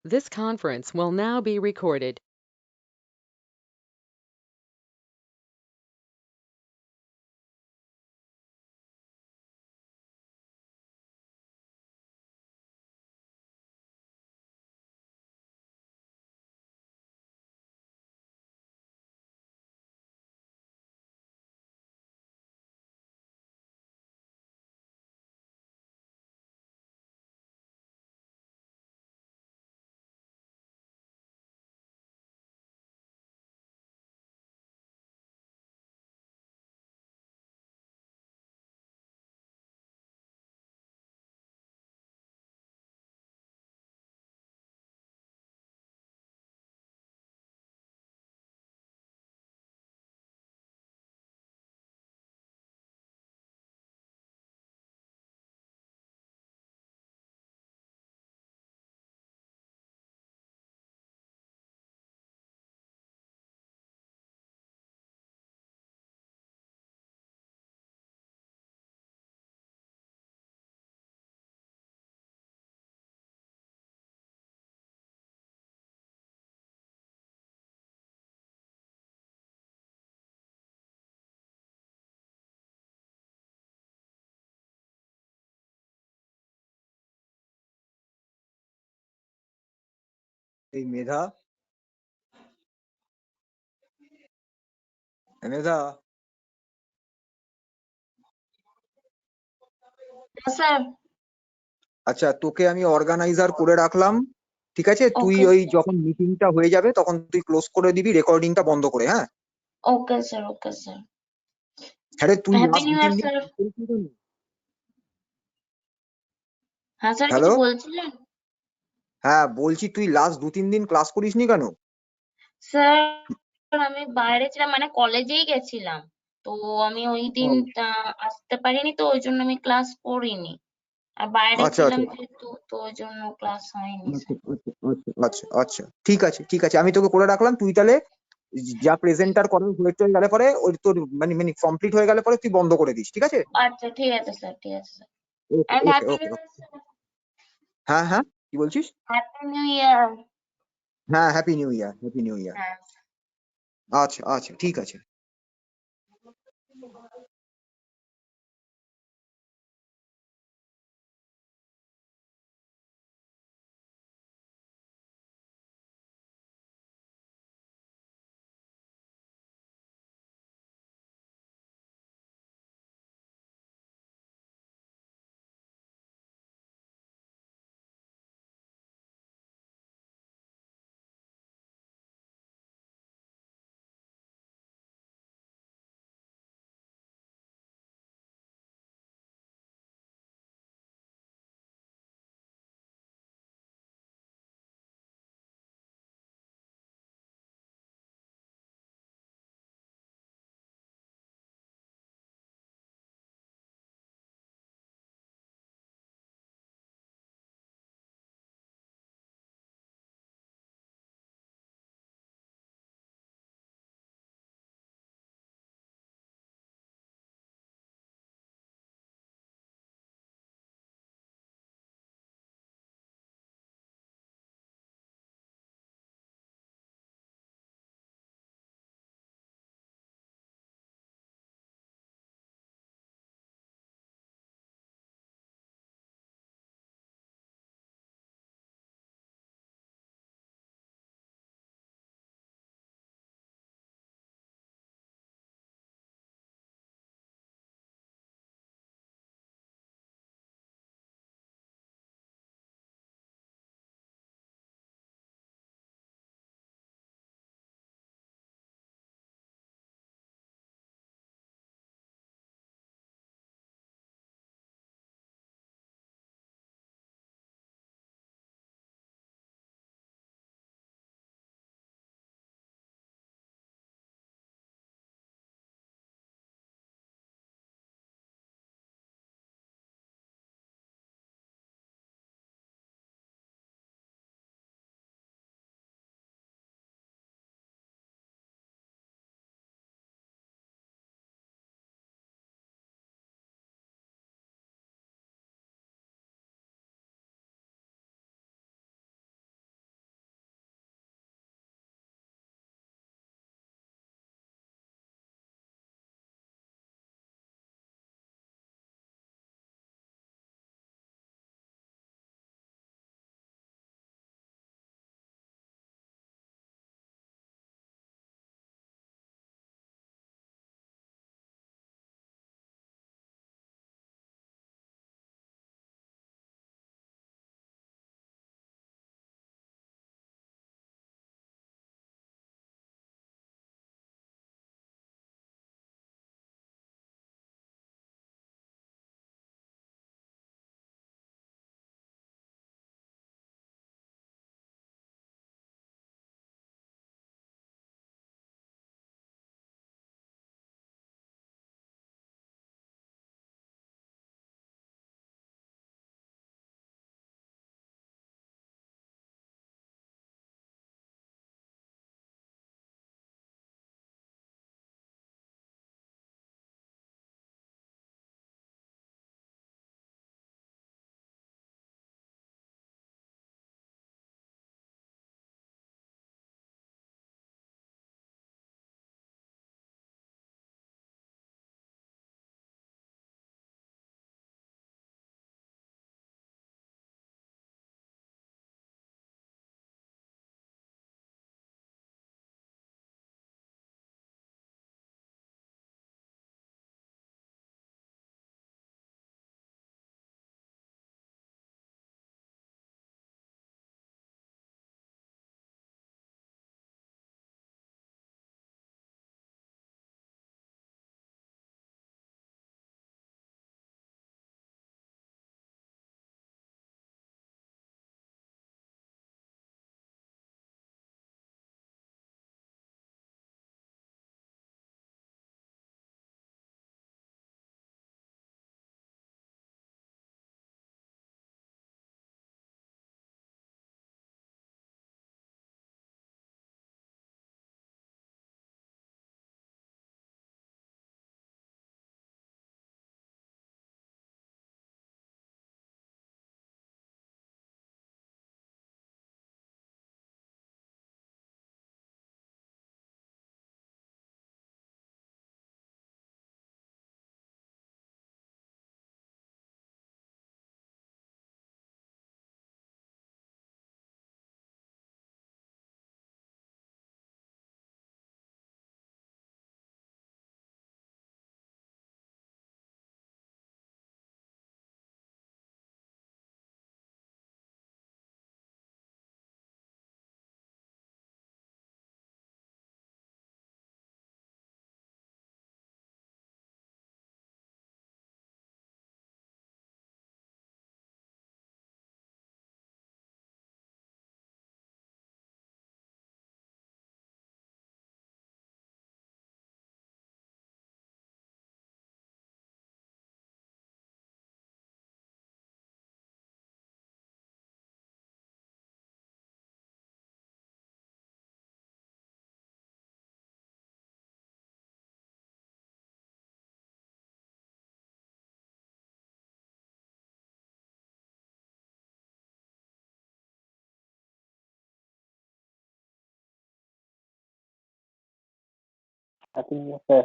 This conference will now be recorded. এই মেধা মেধা sir. আচ্ছা, তোকে আমি অর্গানাইজার করে রাখলাম, ঠিক আছে? তুই ওকে ওই যখন মিটিংটা হয়ে যাবে তখন তুই ক্লোজ করে দিবি রেকর্ডিংটা বন্ধ করে। হ্যাঁ ওকে স্যার। Okay sir. আরে তুই হ্যাপি লাস্ট নিউ দু ইয়ার তিন দিন স্যার। class করিসনি কেন? হ্যাঁ স্যার, কিছু হ্যালো, বলছিলেন? হ্যাঁ বলছি তুই লাস্ট 2-3 দিন ক্লাস করিসনি কেন? স্যার আমি বাইরে ছিলাম, মানে কলেজেই গেছিলাম। তো আমি ওই দিন ও, আসতে পারিনি, তো ওই জন্য আমি ক্লাস করিনি। আর বাইরে আচ্ছা ছিলাম আচ্ছা যেহেতু, তো ওই জন্য ক্লাস হয়নি আচ্ছা স্যার। আচ্ছা আচ্ছা আচ্ছা, ঠিক আছে ঠিক আছে, আমি তোকে করে রাখলাম। তুই তাহলে যা প্রেজেন্টার করার হয়ে গেলে পরে ওই তোর মানে মানে কমপ্লিট হয়ে গেলে পরে তুই বন্ধ করে দিস, ঠিক আছে? আচ্ছা ঠিক আছে স্যার, ঠিক আছে sir. Okay and okay happy okay new okay. Year sir. হ্যাঁ হ্যাঁ, কি বলছিস? Happy new year. হ্যাঁ, happy new year, happy new year. হ্যাঁ। আচ্ছা আচ্ছা, ঠিক আছে। Happy New Year, sir.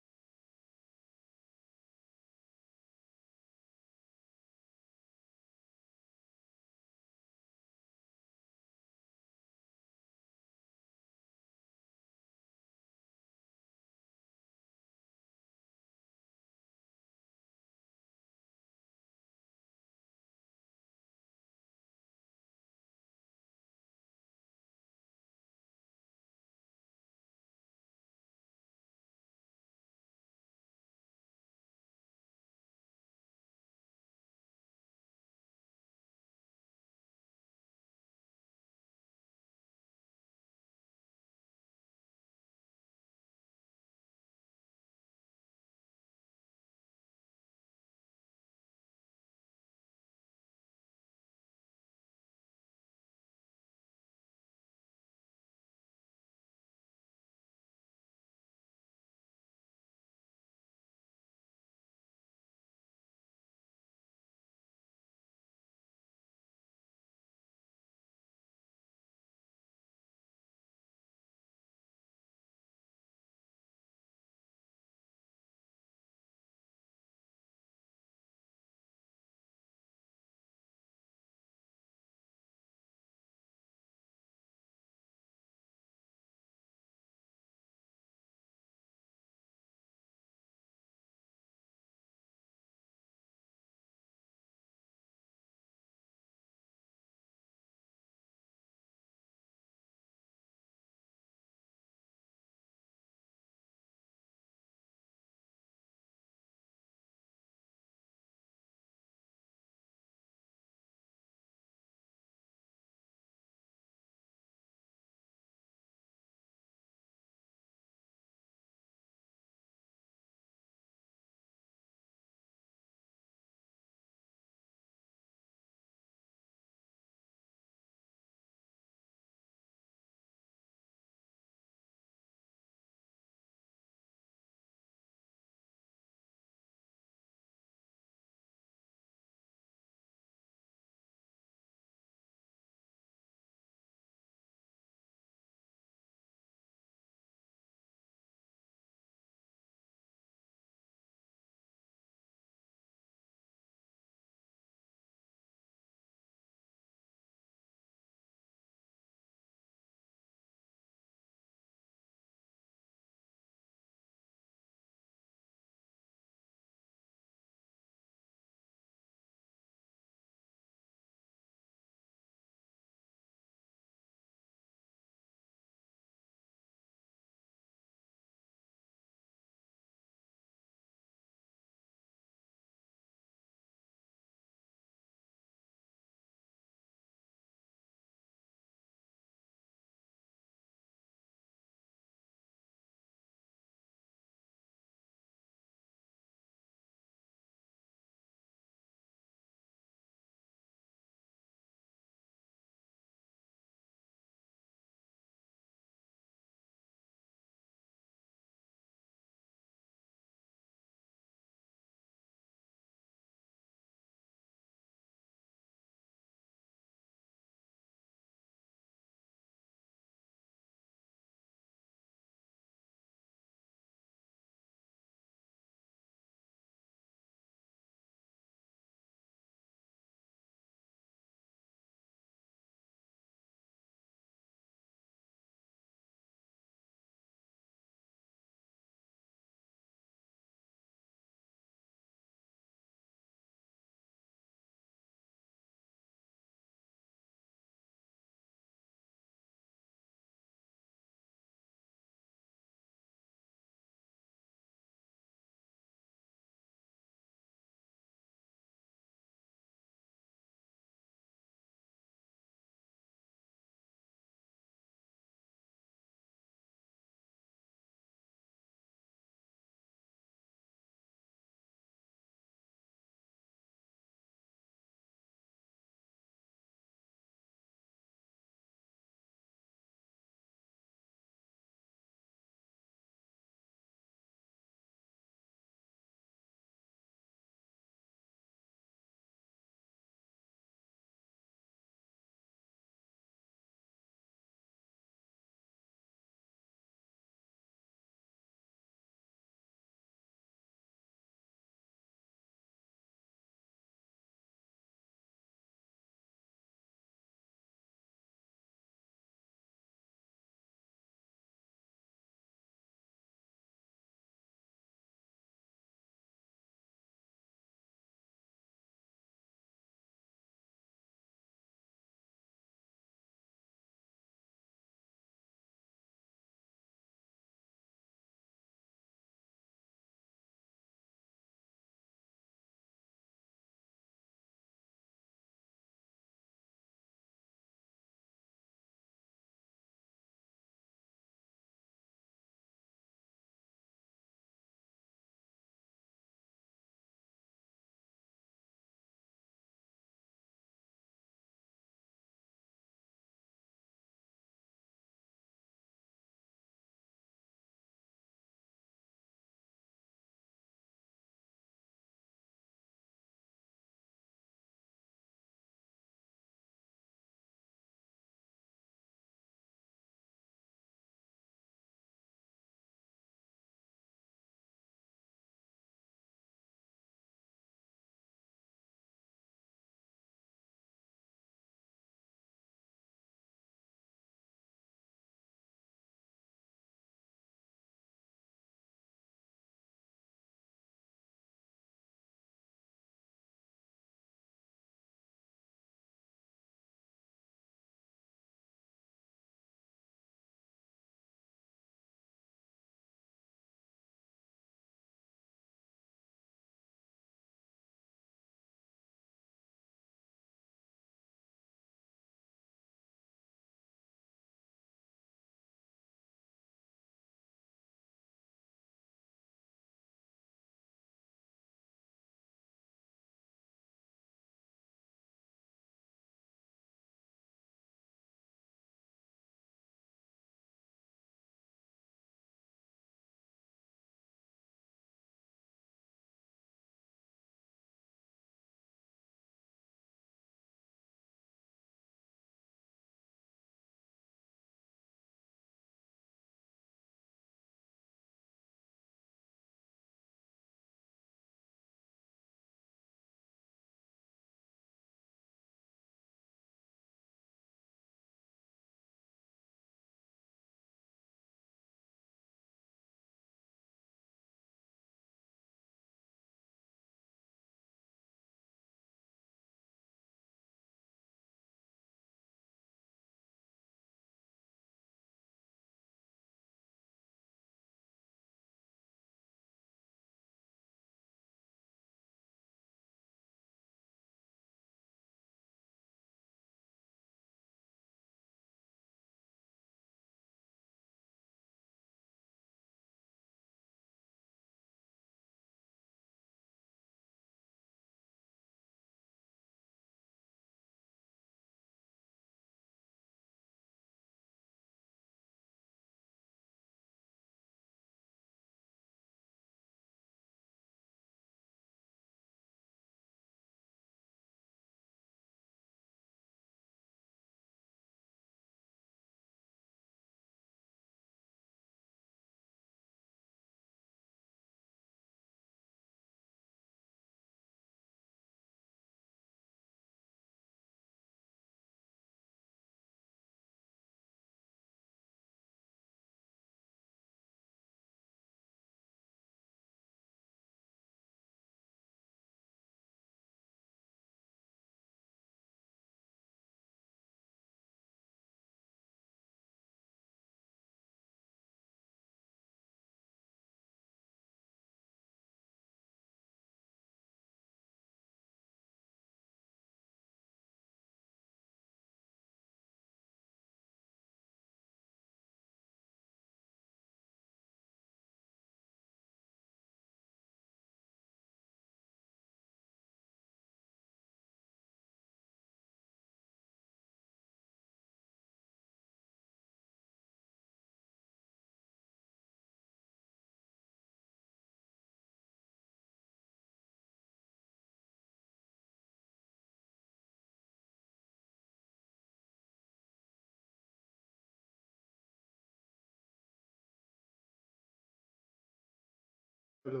Hello.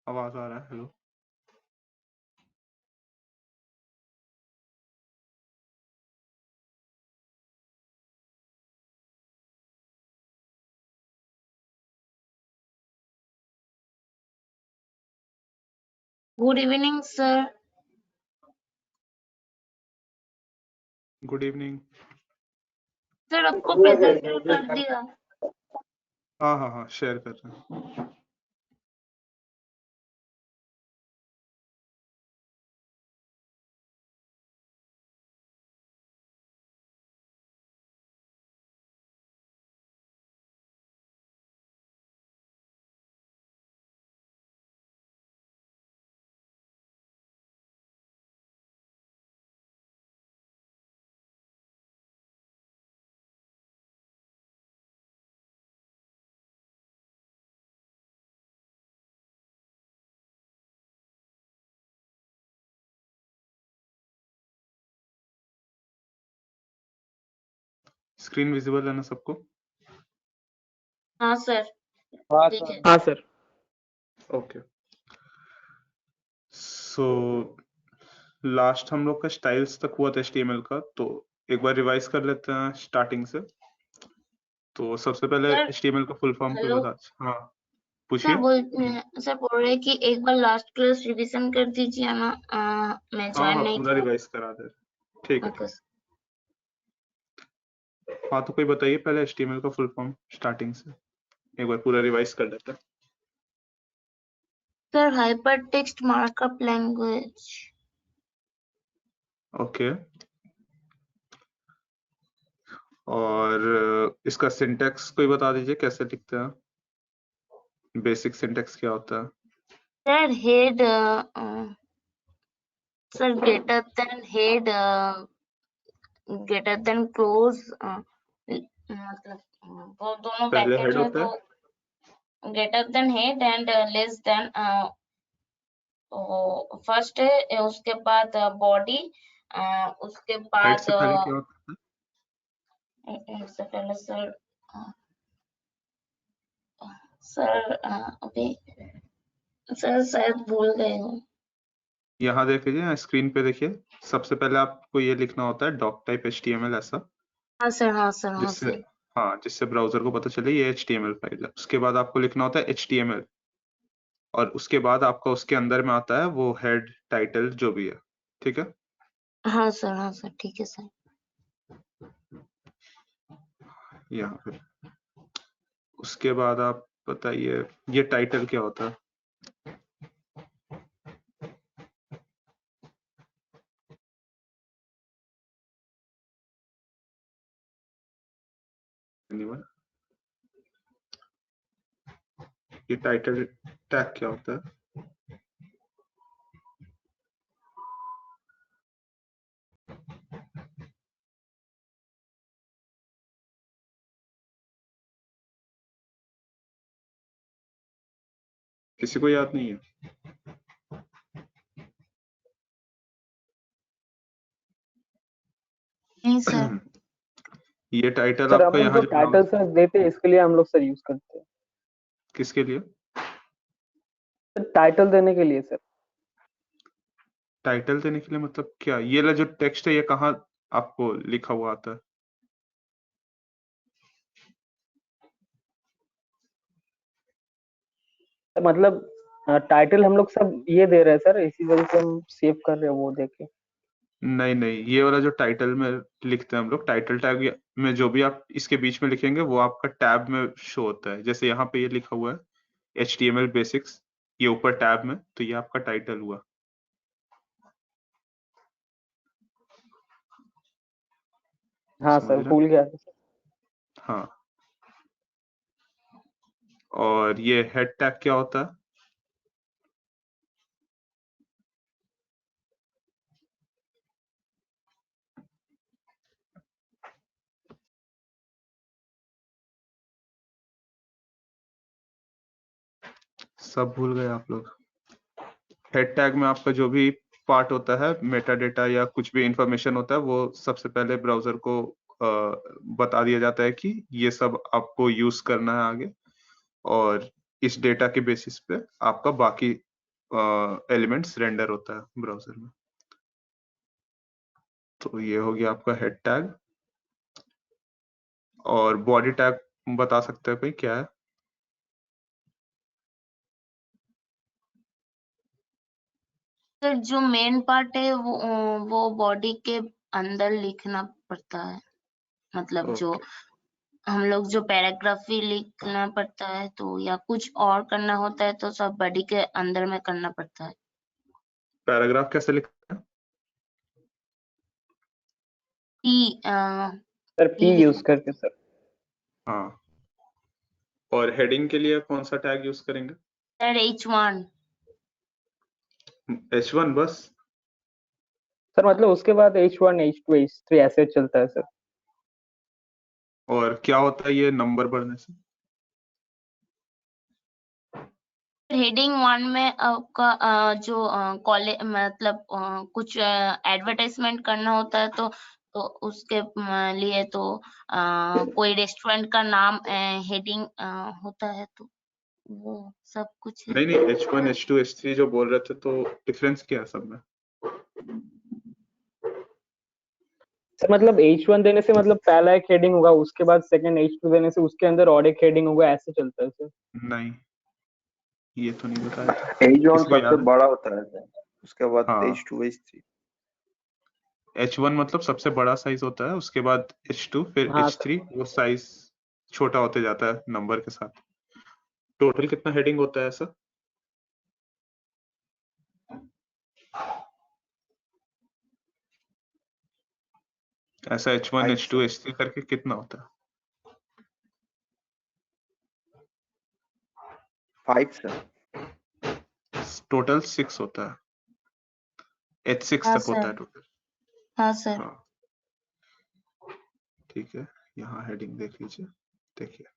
आवाज आ रहा है? Hello. Good evening sir. Good evening. Sir आपको प्रेजेंट कर दिया। हाँ हाँ हाँ, शेयर कर रहे हैं। स्क्रीन विजिबल है ना सबको? हाँ सर। हाँ ठीक सर। है। हाँ सर। ओके। सो लास्ट हम लोग का स्टाइल्स तक हुआ था HTML का, तो एक बार रिवाइज कर लेते हैं स्टार्टिंग से। तो सबसे पहले सर HTML का फुल फॉर्म कोई हेलो बता? हाँ सर पूछिए। सर बोल रहे कि एक बार लास्ट क्लास रिवीजन कर दीजिए ना। मैं हाँ ज्वाइन हाँ, नहीं पूरा किया। रिवाइज करा दे। ठीक है ओके ठीक है। हाँ तो कोई बताइए पहले HTML का फुल फॉर्म स्टार्टिंग से, एक बार पूरा रिवाइज कर लेते हैं। Sir hyper text markup language. Okay. और इसका सिंटैक्स कोई बता दीजिए कैसे लिखते हैं? बेसिक सिंटैक्स क्या होता है? Sir head sir greater than head greater than close मतलब वो दोनों पहले ब्रैकेट हेड है होता तो है। Greater than head and less than first है उसके बाद बॉडी उसके हेड बाद से पहले क्या होता है? एक सेकंड सर सर अभी सर शायद भूल गए हूँ। यहाँ देख लीजिए, स्क्रीन पे देखिए। सबसे पहले आपको ये लिखना होता है डॉक टाइप HTML ऐसा, हाँ सर हाँ सर हाँ जिससे सर। हाँ जिससे ब्राउजर को पता चले ये HTML फाइल है। उसके बाद आपको लिखना होता है HTML, और उसके बाद आपका उसके अंदर में आता है वो हेड टाइटल जो भी है। ठीक है। हाँ सर ठीक है सर। यहाँ पे उसके बाद आप बताइए ये टाइटल क्या होता है? Anyone? ये टाइटल टैग क्या होता है? किसी को याद नहीं है? नहीं सर। ये टाइटल सर आपका हम लोग यहाँ जो जो टाइटल सर देते हैं इसके लिए हम लोग सर यूज करते हैं। किसके लिए? सर टाइटल देने के लिए सर। टाइटल देने के लिए मतलब क्या? ये वाला जो टेक्स्ट है ये कहाँ आपको लिखा हुआ आता है? मतलब टाइटल हम लोग सब ये दे रहे हैं सर, इसी वजह से हम सेव कर रहे हैं वो देके। नहीं नहीं, ये वाला जो टाइटल में लिखते हैं हम लोग, टाइटल टैग में जो भी आप इसके बीच में लिखेंगे वो आपका टैब में शो होता है। जैसे यहाँ पे ये लिखा हुआ है HTML बेसिक्स, ये ऊपर टैब में, तो ये आपका टाइटल हुआ। हाँ समझ सर रहे हैं? भूल गया था। हाँ। और ये हेड टैग क्या होता है? सब भूल गए आप लोग? हेड टैग में आपका जो भी पार्ट होता है, मेटा डेटा या कुछ भी इंफॉर्मेशन होता है, वो सबसे पहले ब्राउजर को बता दिया जाता है कि ये सब आपको यूज करना है आगे, और इस डेटा के बेसिस पे आपका बाकी एलिमेंट्स रेंडर होता है ब्राउजर में। तो ये हो गया आपका हेड टैग। और बॉडी टैग बता सकते हैं कोई क्या है? सर जो मेन पार्ट है वो बॉडी के अंदर लिखना पड़ता है, मतलब जो ओके, हम लोग जो पैराग्राफी लिखना पड़ता है तो, या कुछ और करना होता है तो सब बॉडी के अंदर में करना पड़ता है। पैराग्राफ कैसे लिखते हैं? P sir P P use लिखना। करके सर। हाँ, और हेडिंग के लिए कौन सा टैग यूज करेंगे? Sir H1। H1 बस? सर मतलब उसके बाद H1 H2 H3 ऐसे चलता है सर। और क्या होता है ये नंबर बढ़ने से? हेडिंग 1 में आपका जो कॉलेज मतलब कुछ एडवर्टाइजमेंट करना होता है तो उसके लिए तो कोई रेस्टोरेंट का नाम हेडिंग होता है, तो वो सब कुछ है। नहीं नहीं, H1 H2 H3 जो बोल रहे थे, तो डिफरेंस क्या है सब में? सर मतलब H1 देने से मतलब पहला एक हेडिंग होगा, उसके बाद सेकंड H2 देने से उसके अंदर और एक हेडिंग होगा, ऐसे चलता है सर। नहीं, ये तो नहीं बताया था। H1 किसको सबसे याद है? बड़ा होता है सर, उसके बाद हाँ, H2 H3। H1 मतलब सबसे बड़ा साइज होता है, उसके बाद H2, फिर हाँ H3 वो साइज छोटा होते जाता है नंबर के साथ। टोटल कितना हेडिंग होता है ऐसा? ऐसा H1 5 H2 सर, H3 करके कितना होता है? 5 सर। टोटल 6 होता है। H6 हाँ तक होता है सर। टोटल। हाँ सर। हाँ, ठीक है, यहाँ हेडिंग देख लीजिए। देखिए,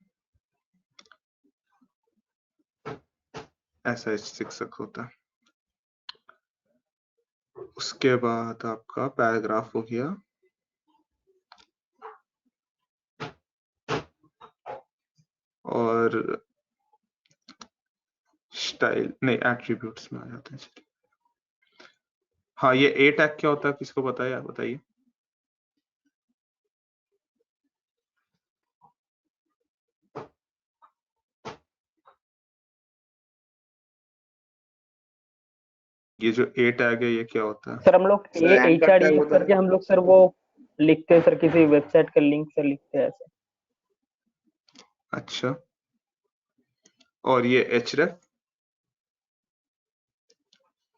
ऐसा H6 तक होता है। उसके बाद आपका पैराग्राफ हो गया, और स्टाइल नहीं, एट्रीब्यूट्स में आ जाते हैं। चलिए, हाँ, ये ए टैग क्या होता है, किसको पता है? आप बताइए। ये जो ए टैग है ये क्या होता है? सर हम लोग सर ये एंकर HR टैग यूज होता करके है। हम लोग सर वो लिखते हैं सर, किसी वेबसाइट का लिंक सर लिखते हैं ऐसे। अच्छा, और ये href?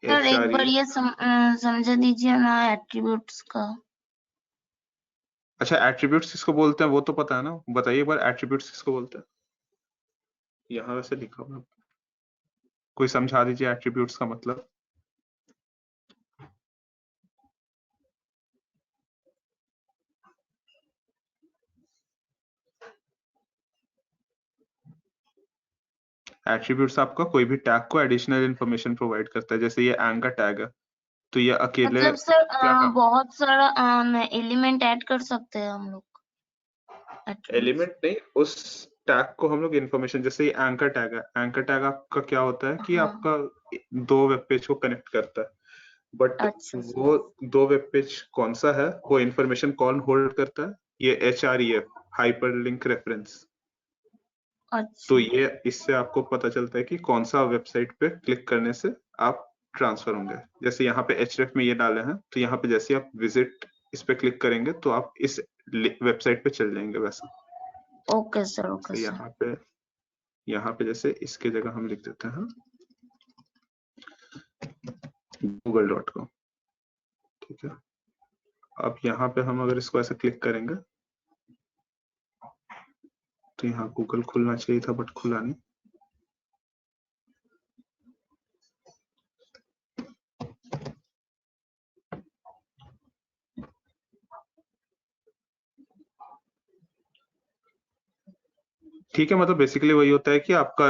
सर एक बार HREF? ये समझा दीजिए ना एट्रीब्यूट्स का। अच्छा, एट्रीब्यूट्स किसको बोलते हैं वो तो पता है ना, बताइए एक बार एट्रीब्यूट्स किसको बोलते हैं? यहाँ वैसे लिखा हुआ है। कोई समझा दीजिए एट्रीब्यूट्स का मतलब। एट्रीब्यूट्स आपका कोई भी टैग को एडिशनल इंफॉर्मेशन प्रोवाइड करता है। जैसे ये एंकर टैग है, तो ये अकेले मतलब सर क्या काम? बहुत सारा एलिमेंट ऐड कर सकते हैं हम लोग attributes। एलिमेंट नहीं, उस टैग को हम लोग इन्फॉर्मेशन, जैसे ये एंकर टैग है, एंकर टैग आपका क्या होता है कि हाँ। आपका दो वेब पेज को कनेक्ट करता है, बट अच्छा सर। वो दो वेब पेज कौन सा है, वो इन्फॉर्मेशन कौन होल्ड करता है? ये HREF, हाइपरलिंक रेफरेंस। तो अच्छा ये इससे आपको पता चलता है कि कौन सा वेबसाइट पे क्लिक करने से आप ट्रांसफर होंगे। जैसे यहाँ पे href में ये डाले हैं, तो यहाँ पे जैसे आप विजिट इस पे क्लिक करेंगे तो आप इस वेबसाइट पे चल जाएंगे। वैसा ओके सर। ओके तो सर। यहाँ पे जैसे इसके जगह हम लिख देते हैं google.com। ठीक है, अब यहाँ पे हम अगर इसको ऐसे क्लिक करेंगे तो यहाँ गूगल खुलना चाहिए था, बट खुला नहीं। ठीक है, मतलब बेसिकली वही होता है कि आपका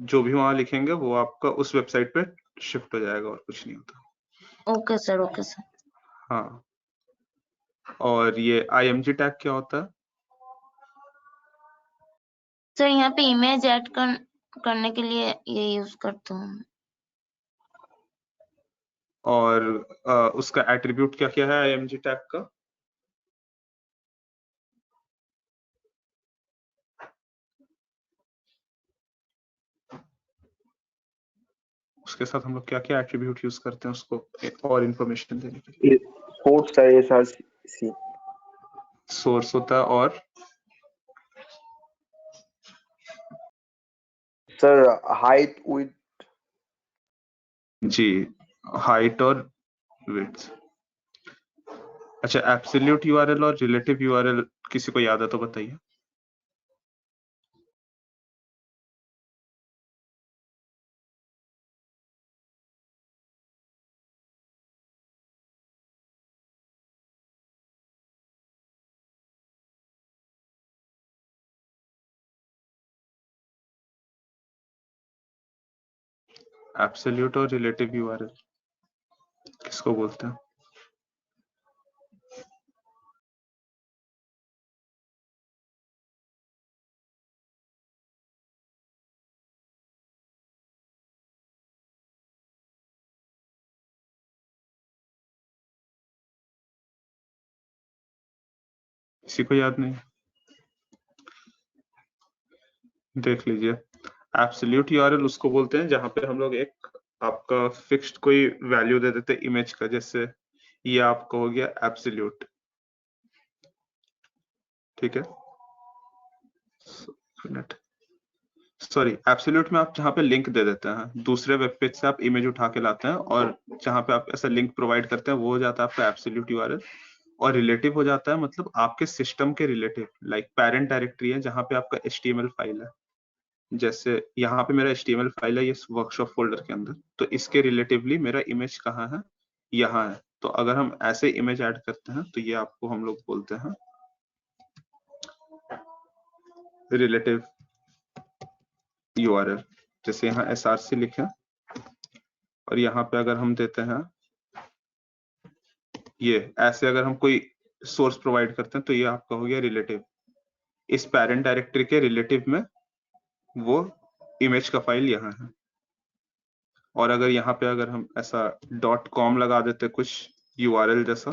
जो भी वहां लिखेंगे वो आपका उस वेबसाइट पे शिफ्ट हो जाएगा, और कुछ नहीं होता। Okay sir. Okay sir. हाँ, और ये IMG टैग क्या होता है? सर यहाँ पे इमेज ऐड करने के लिए ये यूज करता हूँ। और उसका एट्रीब्यूट क्या क्या है IMG टैग का? उसके साथ हम लोग क्या क्या एट्रीब्यूट यूज करते हैं उसको और इंफॉर्मेशन देने के लिए? सोर्स है SRC सोर्स होता है और सर हाइट विथ जी हाइट और विड्थ। अच्छा, एब्सोल्यूट URL और रिलेटिव URL किसी को याद है तो बताइए। एब्सोल्यूट और रिलेटिव URL किसको बोलते हैं? किसी को याद नहीं? देख लीजिए, एब्सोल्यूट URL उसको बोलते हैं जहां पे हम लोग एक आपका फिक्स्ड कोई वैल्यू दे देते हैं इमेज का, जैसे ये आपका हो गया एब्सोल्यूट, ठीक है। सॉरी, एब्सोल्यूट में आप जहाँ पे लिंक दे देते हैं, दूसरे वेब पेज से आप इमेज उठा के लाते हैं और जहाँ पे आप ऐसा लिंक प्रोवाइड करते हैं वो हो जाता है आपका एब्सोल्यूट URL। और रिलेटिव हो जाता है मतलब आपके सिस्टम के रिलेटिव, लाइक पेरेंट डायरेक्टरी है जहाँ पे आपका HTML फाइल है। जैसे यहाँ पे मेरा HTML फाइल है ये वर्कशॉप फोल्डर के अंदर, तो इसके रिलेटिवली मेरा इमेज कहाँ है? यहाँ है। तो अगर हम ऐसे इमेज ऐड करते हैं तो ये आपको हम लोग बोलते हैं रिलेटिव URL। जैसे यहाँ SRC लिखे और यहाँ पे अगर हम देते हैं ये ऐसे, अगर हम कोई सोर्स प्रोवाइड करते हैं तो ये आपका हो गया रिलेटिव। इस पेरेंट डायरेक्टरी के रिलेटिव में वो इमेज का फाइल यहाँ है। और अगर यहाँ पे अगर हम ऐसा .com लगा देते कुछ URL जैसा,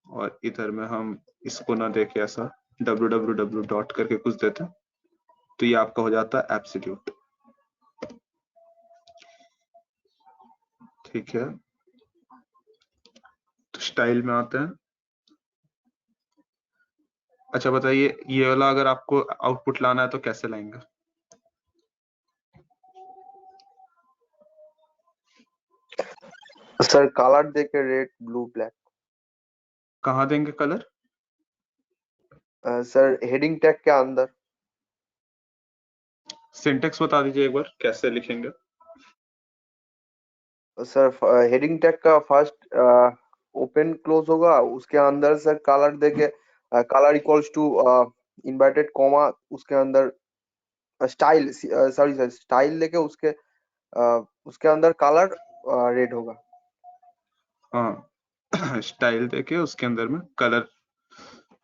और इधर में हम इसको ना देके ऐसा www डॉट करके कुछ देते हैं, तो ये आपका हो जाता है एब्सोल्यूट, ठीक है। तो स्टाइल में आते हैं। अच्छा बताइए, ये वाला अगर आपको आउटपुट लाना है तो कैसे लाएंगे? सर कलर देके रेड ब्लू ब्लैक। कहाँ देंगे कलर? सर हेडिंग टैग के अंदर। सिंटेक्स बता दीजिए एक बार, कैसे लिखेंगे? सर हेडिंग टैग का फर्स्ट ओपन क्लोज होगा, उसके अंदर सर कलर देके colour equals to inverted comma, उसके अंदर स्टाइल, सॉरी सर स्टाइल लेके उसके अंदर कलर रेड होगा। हाँ स्टाइल देके उसके अंदर में कलर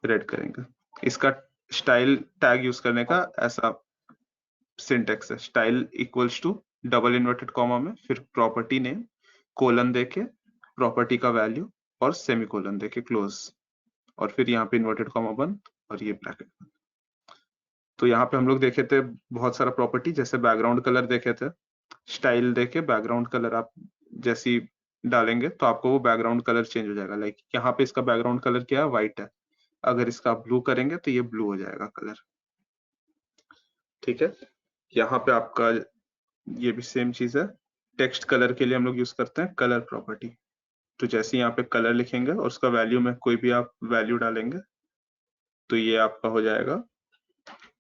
रेड करेंगे। इसका स्टाइल टैग यूज करने का ऐसा सिंटेक्स है, style equals to double inverted comma में फिर प्रॉपर्टी नेम कोलन देके प्रॉपर्टी का वैल्यू और सेमीकोलन देके क्लोज, और फिर यहाँ पे इन्वर्टेड कॉमा बंद और ये ब्रैकेट बंद। तो यहाँ पे हम लोग देखे थे बहुत सारा प्रॉपर्टी, जैसे बैकग्राउंड कलर देखे थे। स्टाइल देके बैकग्राउंड कलर आप जैसी डालेंगे तो आपको वो बैकग्राउंड कलर चेंज हो जाएगा। लाइक यहाँ पे इसका बैकग्राउंड कलर क्या है? व्हाइट है। अगर इसका ब्लू करेंगे तो ये ब्लू हो जाएगा कलर, ठीक है। यहाँ पे आपका ये भी सेम चीज है। टेक्स्ट कलर के लिए हम लोग यूज करते हैं कलर प्रॉपर्टी। तो जैसे यहाँ पे कलर लिखेंगे और उसका वैल्यू में कोई भी आप वैल्यू डालेंगे तो ये आपका हो जाएगा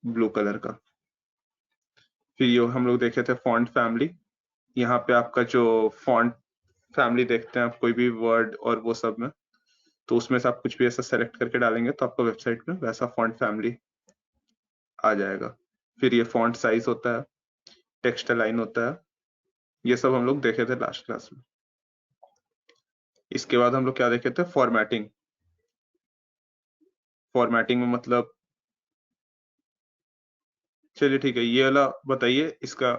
ब्लू कलर का। फिर ये हम लोग देखे थे फॉन्ट फैमिली। यहाँ पे आपका जो फॉन्ट फैमिली देखते हैं आप कोई भी वर्ड और वो सब में, तो उसमें से आप कुछ भी ऐसा सेलेक्ट करके डालेंगे तो आपका वेबसाइट में वैसा फॉन्ट फैमिली आ जाएगा। फिर ये फॉन्ट साइज होता है, टेक्स्ट अलाइन होता है, ये सब हम लोग देखे थे लास्ट क्लास में। इसके बाद हम लोग क्या देखे थे? फॉर्मेटिंग। फॉर्मेटिंग में मतलब चलिए ठीक है, ये वाला बताइए इसका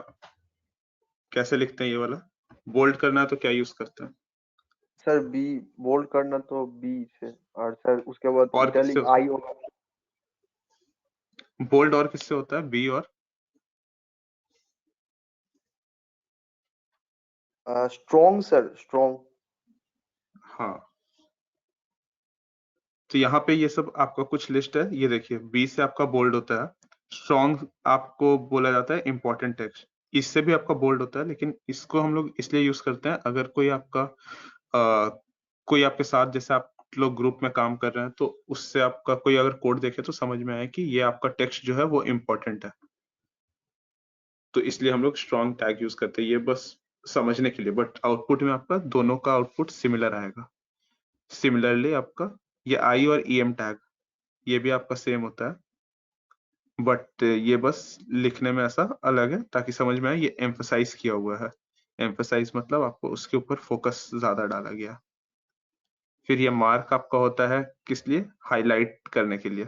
कैसे लिखते हैं। ये वाला बोल्ड करना है तो क्या यूज करते हैं? सर बी बोल्ड करना तो बी से, और सर उसके बाद और इटैलिक किससे आई होगा। बोल्ड और किससे होता है? बी और स्ट्रॉन्ग सर, स्ट्रॉन्ग। हाँ, तो यहाँ पे ये सब आपका कुछ लिस्ट है। ये देखिए, बी से आपका बोल्ड होता है, स्ट्रॉन्ग आपको बोला जाता है इंपॉर्टेंट टेक्स्ट, इससे भी आपका बोल्ड होता है। लेकिन इसको हम लोग इसलिए यूज करते हैं अगर कोई आपका कोई आपके साथ जैसे आप लोग ग्रुप में काम कर रहे हैं तो उससे आपका कोई अगर कोड देखे तो समझ में आए कि ये आपका टेक्स्ट जो है वो इम्पोर्टेंट है, तो इसलिए हम लोग स्ट्रॉन्ग टैग यूज करते हैं। ये बस समझने के लिए, बट आउटपुट में आपका दोनों का आउटपुट सिमिलर आएगा। सिमिलरली आपका ये आई और ईएम टैग ये भी आपका सेम होता है, बट ये बस लिखने में ऐसा अलग है ताकि समझ में आए ये एम्फसाइज किया हुआ है। एम्फसाइज मतलब आपको उसके ऊपर फोकस ज्यादा डाला गया। फिर ये मार्क आपका होता है किस लिए? हाईलाइट करने के लिए,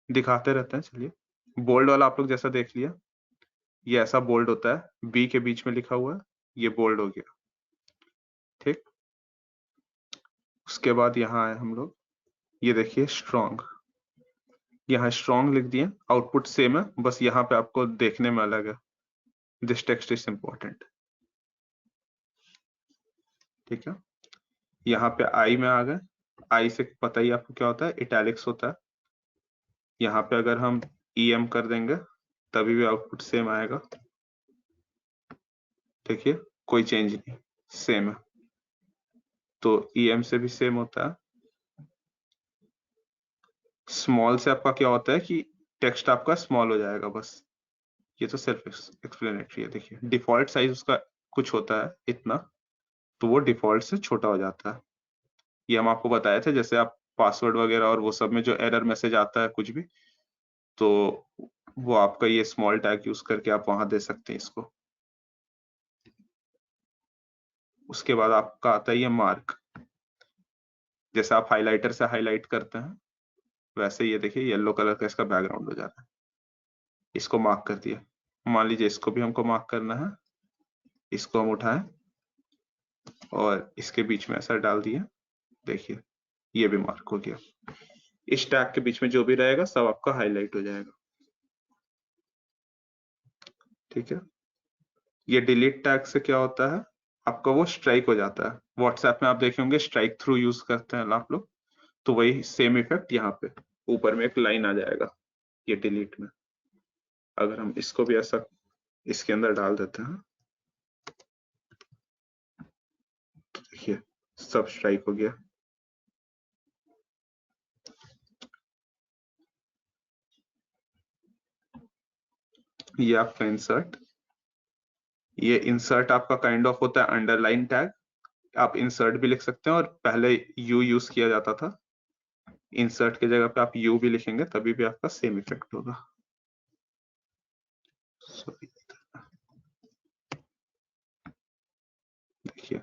दिखाते रहते हैं। चलिए, बोल्ड वाला आप लोग जैसा देख लिया, ये ऐसा बोल्ड होता है, बी के बीच में लिखा हुआ है, ये बोल्ड हो गया। ठीक, उसके बाद यहाँ आए हम लोग, ये देखिए स्ट्रॉन्ग, यहाँ स्ट्रॉन्ग लिख दिए, आउटपुट सेम है, बस यहाँ पे आपको देखने में अलग है। This text is important. ठीक है, यहाँ पे आई में आ गए। आई से पता ही आपको क्या होता है, इटैलिक्स होता है। यहाँ पे अगर हम ईएम कर देंगे तभी भी आउटपुट सेम आएगा। देखिए कोई चेंज नहीं, सेम है। तो ईएम से भी सेम होता है। स्मॉल से आपका क्या होता है कि टेक्स्ट आपका स्मॉल हो जाएगा बस, ये तो सिर्फ एक्सप्लेनेटरी है। देखिए डिफॉल्ट साइज उसका कुछ होता है इतना, तो वो डिफॉल्ट से छोटा हो जाता है। ये हम आपको बताए थे, जैसे आप पासवर्ड वगैरह और वो सब में जो एरर मैसेज आता है कुछ भी, तो वो आपका ये स्मॉल टैग यूज करके आप वहां दे सकते हैं इसको। उसके बाद आपका आता है ये मार्क, जैसे आप हाइलाइटर से हाईलाइट करते हैं वैसे ये देखिए येलो कलर का इसका बैकग्राउंड हो जाता है। इसको मार्क कर दिया। मान लीजिए इसको भी हमको मार्क करना है, इसको हम उठाएं और इसके बीच में ऐसा डाल दिया, देखिए ये भी मार्क हो गया। इस टैग के बीच में जो भी रहेगा सब आपका हाईलाइट हो जाएगा। ठीक है, ये डिलीट टैग से क्या होता है, आपका वो स्ट्राइक हो जाता है। व्हाट्सएप में आप देखे होंगे स्ट्राइक थ्रू यूज करते हैं आप लोग, तो वही सेम इफेक्ट यहाँ पे ऊपर में एक लाइन आ जाएगा ये डिलीट में। अगर हम इसको भी ऐसा इसके अंदर डाल देते हैं तो देखिए सब स्ट्राइक हो गया। ये आपका इंसर्ट, ये इंसर्ट आपका काइंड ऑफ होता है अंडरलाइन टैग। आप इंसर्ट भी लिख सकते हैं, और पहले यू यूज किया जाता था, इंसर्ट की जगह पे आप यू भी लिखेंगे तभी भी आपका सेम इफेक्ट होगा। देखिए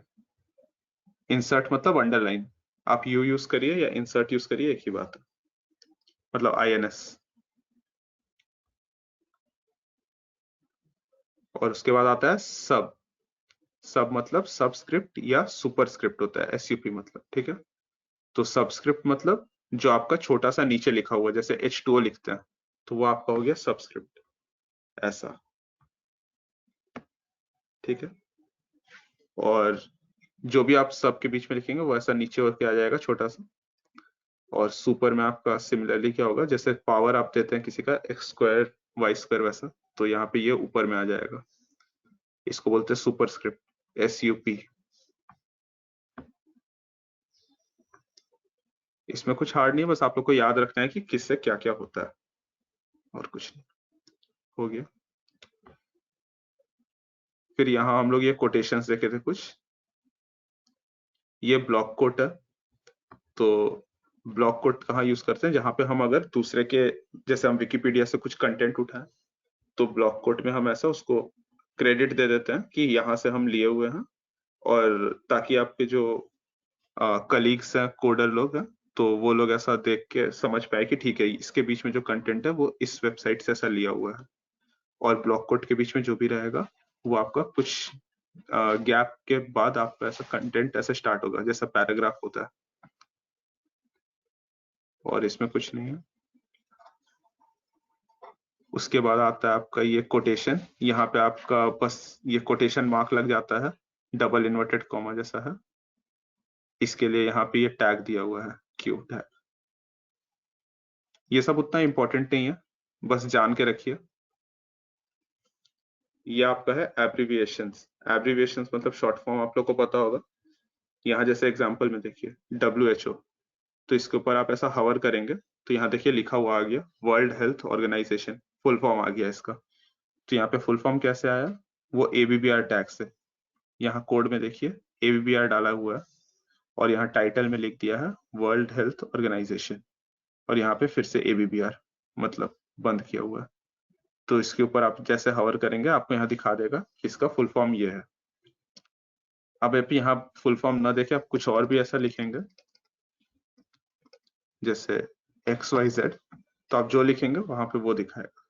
इंसर्ट मतलब अंडरलाइन, आप यू यूज करिए या इंसर्ट यूज करिए एक ही बात है, मतलब INS। और उसके बाद आता है सब। सब मतलब सबस्क्रिप्ट या सुपरस्क्रिप्ट होता है, SUP मतलब। ठीक है, तो सबस्क्रिप्ट मतलब जो आपका छोटा सा नीचे लिखा हुआ, जैसे H2O लिखते हैं तो वो आपका हो गया सबस्क्रिप्ट, ऐसा। ठीक है, और जो भी आप सब के बीच में लिखेंगे वो ऐसा नीचे होके आ जाएगा छोटा सा। और सुपर में आपका सिमिलरली क्या होगा, जैसे पावर आप देते हैं किसी का x स्क्वायर y स्क्वायर वैसा, तो यहाँ पे ये ऊपर में आ जाएगा। इसको बोलते हैं सुपरस्क्रिप्ट, SUP। इसमें कुछ हार्ड नहीं है, बस आप लोग को याद रखना है कि किससे क्या क्या होता है, और कुछ नहीं। हो गया। फिर यहाँ हम लोग ये कोटेशंस देखे थे कुछ, ये ब्लॉक कोट है। तो ब्लॉक कोट कहाँ यूज करते हैं, जहां पे हम अगर दूसरे के, जैसे हम विकिपीडिया से कुछ कंटेंट उठाएं तो ब्लॉक कोट में हम ऐसा उसको क्रेडिट दे देते हैं कि यहाँ से हम लिए हुए हैं, और ताकि आपके जो कलीग्स हैं, कोडर लोग हैं, तो वो लोग ऐसा देख के समझ पाए कि ठीक है इसके बीच में जो कंटेंट है वो इस वेबसाइट से ऐसा लिया हुआ है, और ब्लॉक कोड के बीच में जो भी रहेगा वो आपका कुछ गैप के बाद आपका ऐसा कंटेंट ऐसे स्टार्ट होगा जैसा पैराग्राफ होता है, और इसमें कुछ नहीं है। उसके बाद आता है आपका ये कोटेशन, यहाँ पे आपका बस ये कोटेशन मार्क लग जाता है, डबल इन्वर्टेड कॉमा जैसा है, इसके लिए यहाँ पे ये टैग दिया हुआ है क्यू टैग। ये सब उतना इंपॉर्टेंट नहीं है, बस जान के रखिए। ये आपका है एब्रिविएशंस। एब्रिविएशंस मतलब शॉर्ट फॉर्म आप लोग को पता होगा। यहाँ जैसे एग्जांपल में देखिए WHO, तो इसके ऊपर आप ऐसा हवर करेंगे तो यहाँ देखिए लिखा हुआ आ गया world health organisation, full form आ गया इसका। तो यहाँ पे फुल फॉर्म कैसे आया, वो ABBR टैग से। यहाँ कोड में देखिए ABBR डाला हुआ है, और यहाँ टाइटल में लिख दिया है वर्ल्ड हेल्थ ऑर्गेनाइजेशन, और यहाँ पे फिर से ABBR मतलब बंद किया हुआ है। तो इसके ऊपर आप जैसे हवर करेंगे आपको यहाँ दिखा देगा कि इसका फुल फॉर्म ये है। अब आप यहाँ फुल फॉर्म ना देखे आप कुछ और भी ऐसा लिखेंगे जैसे XYZ, तो आप जो लिखेंगे वहां पे वो दिखाएगा।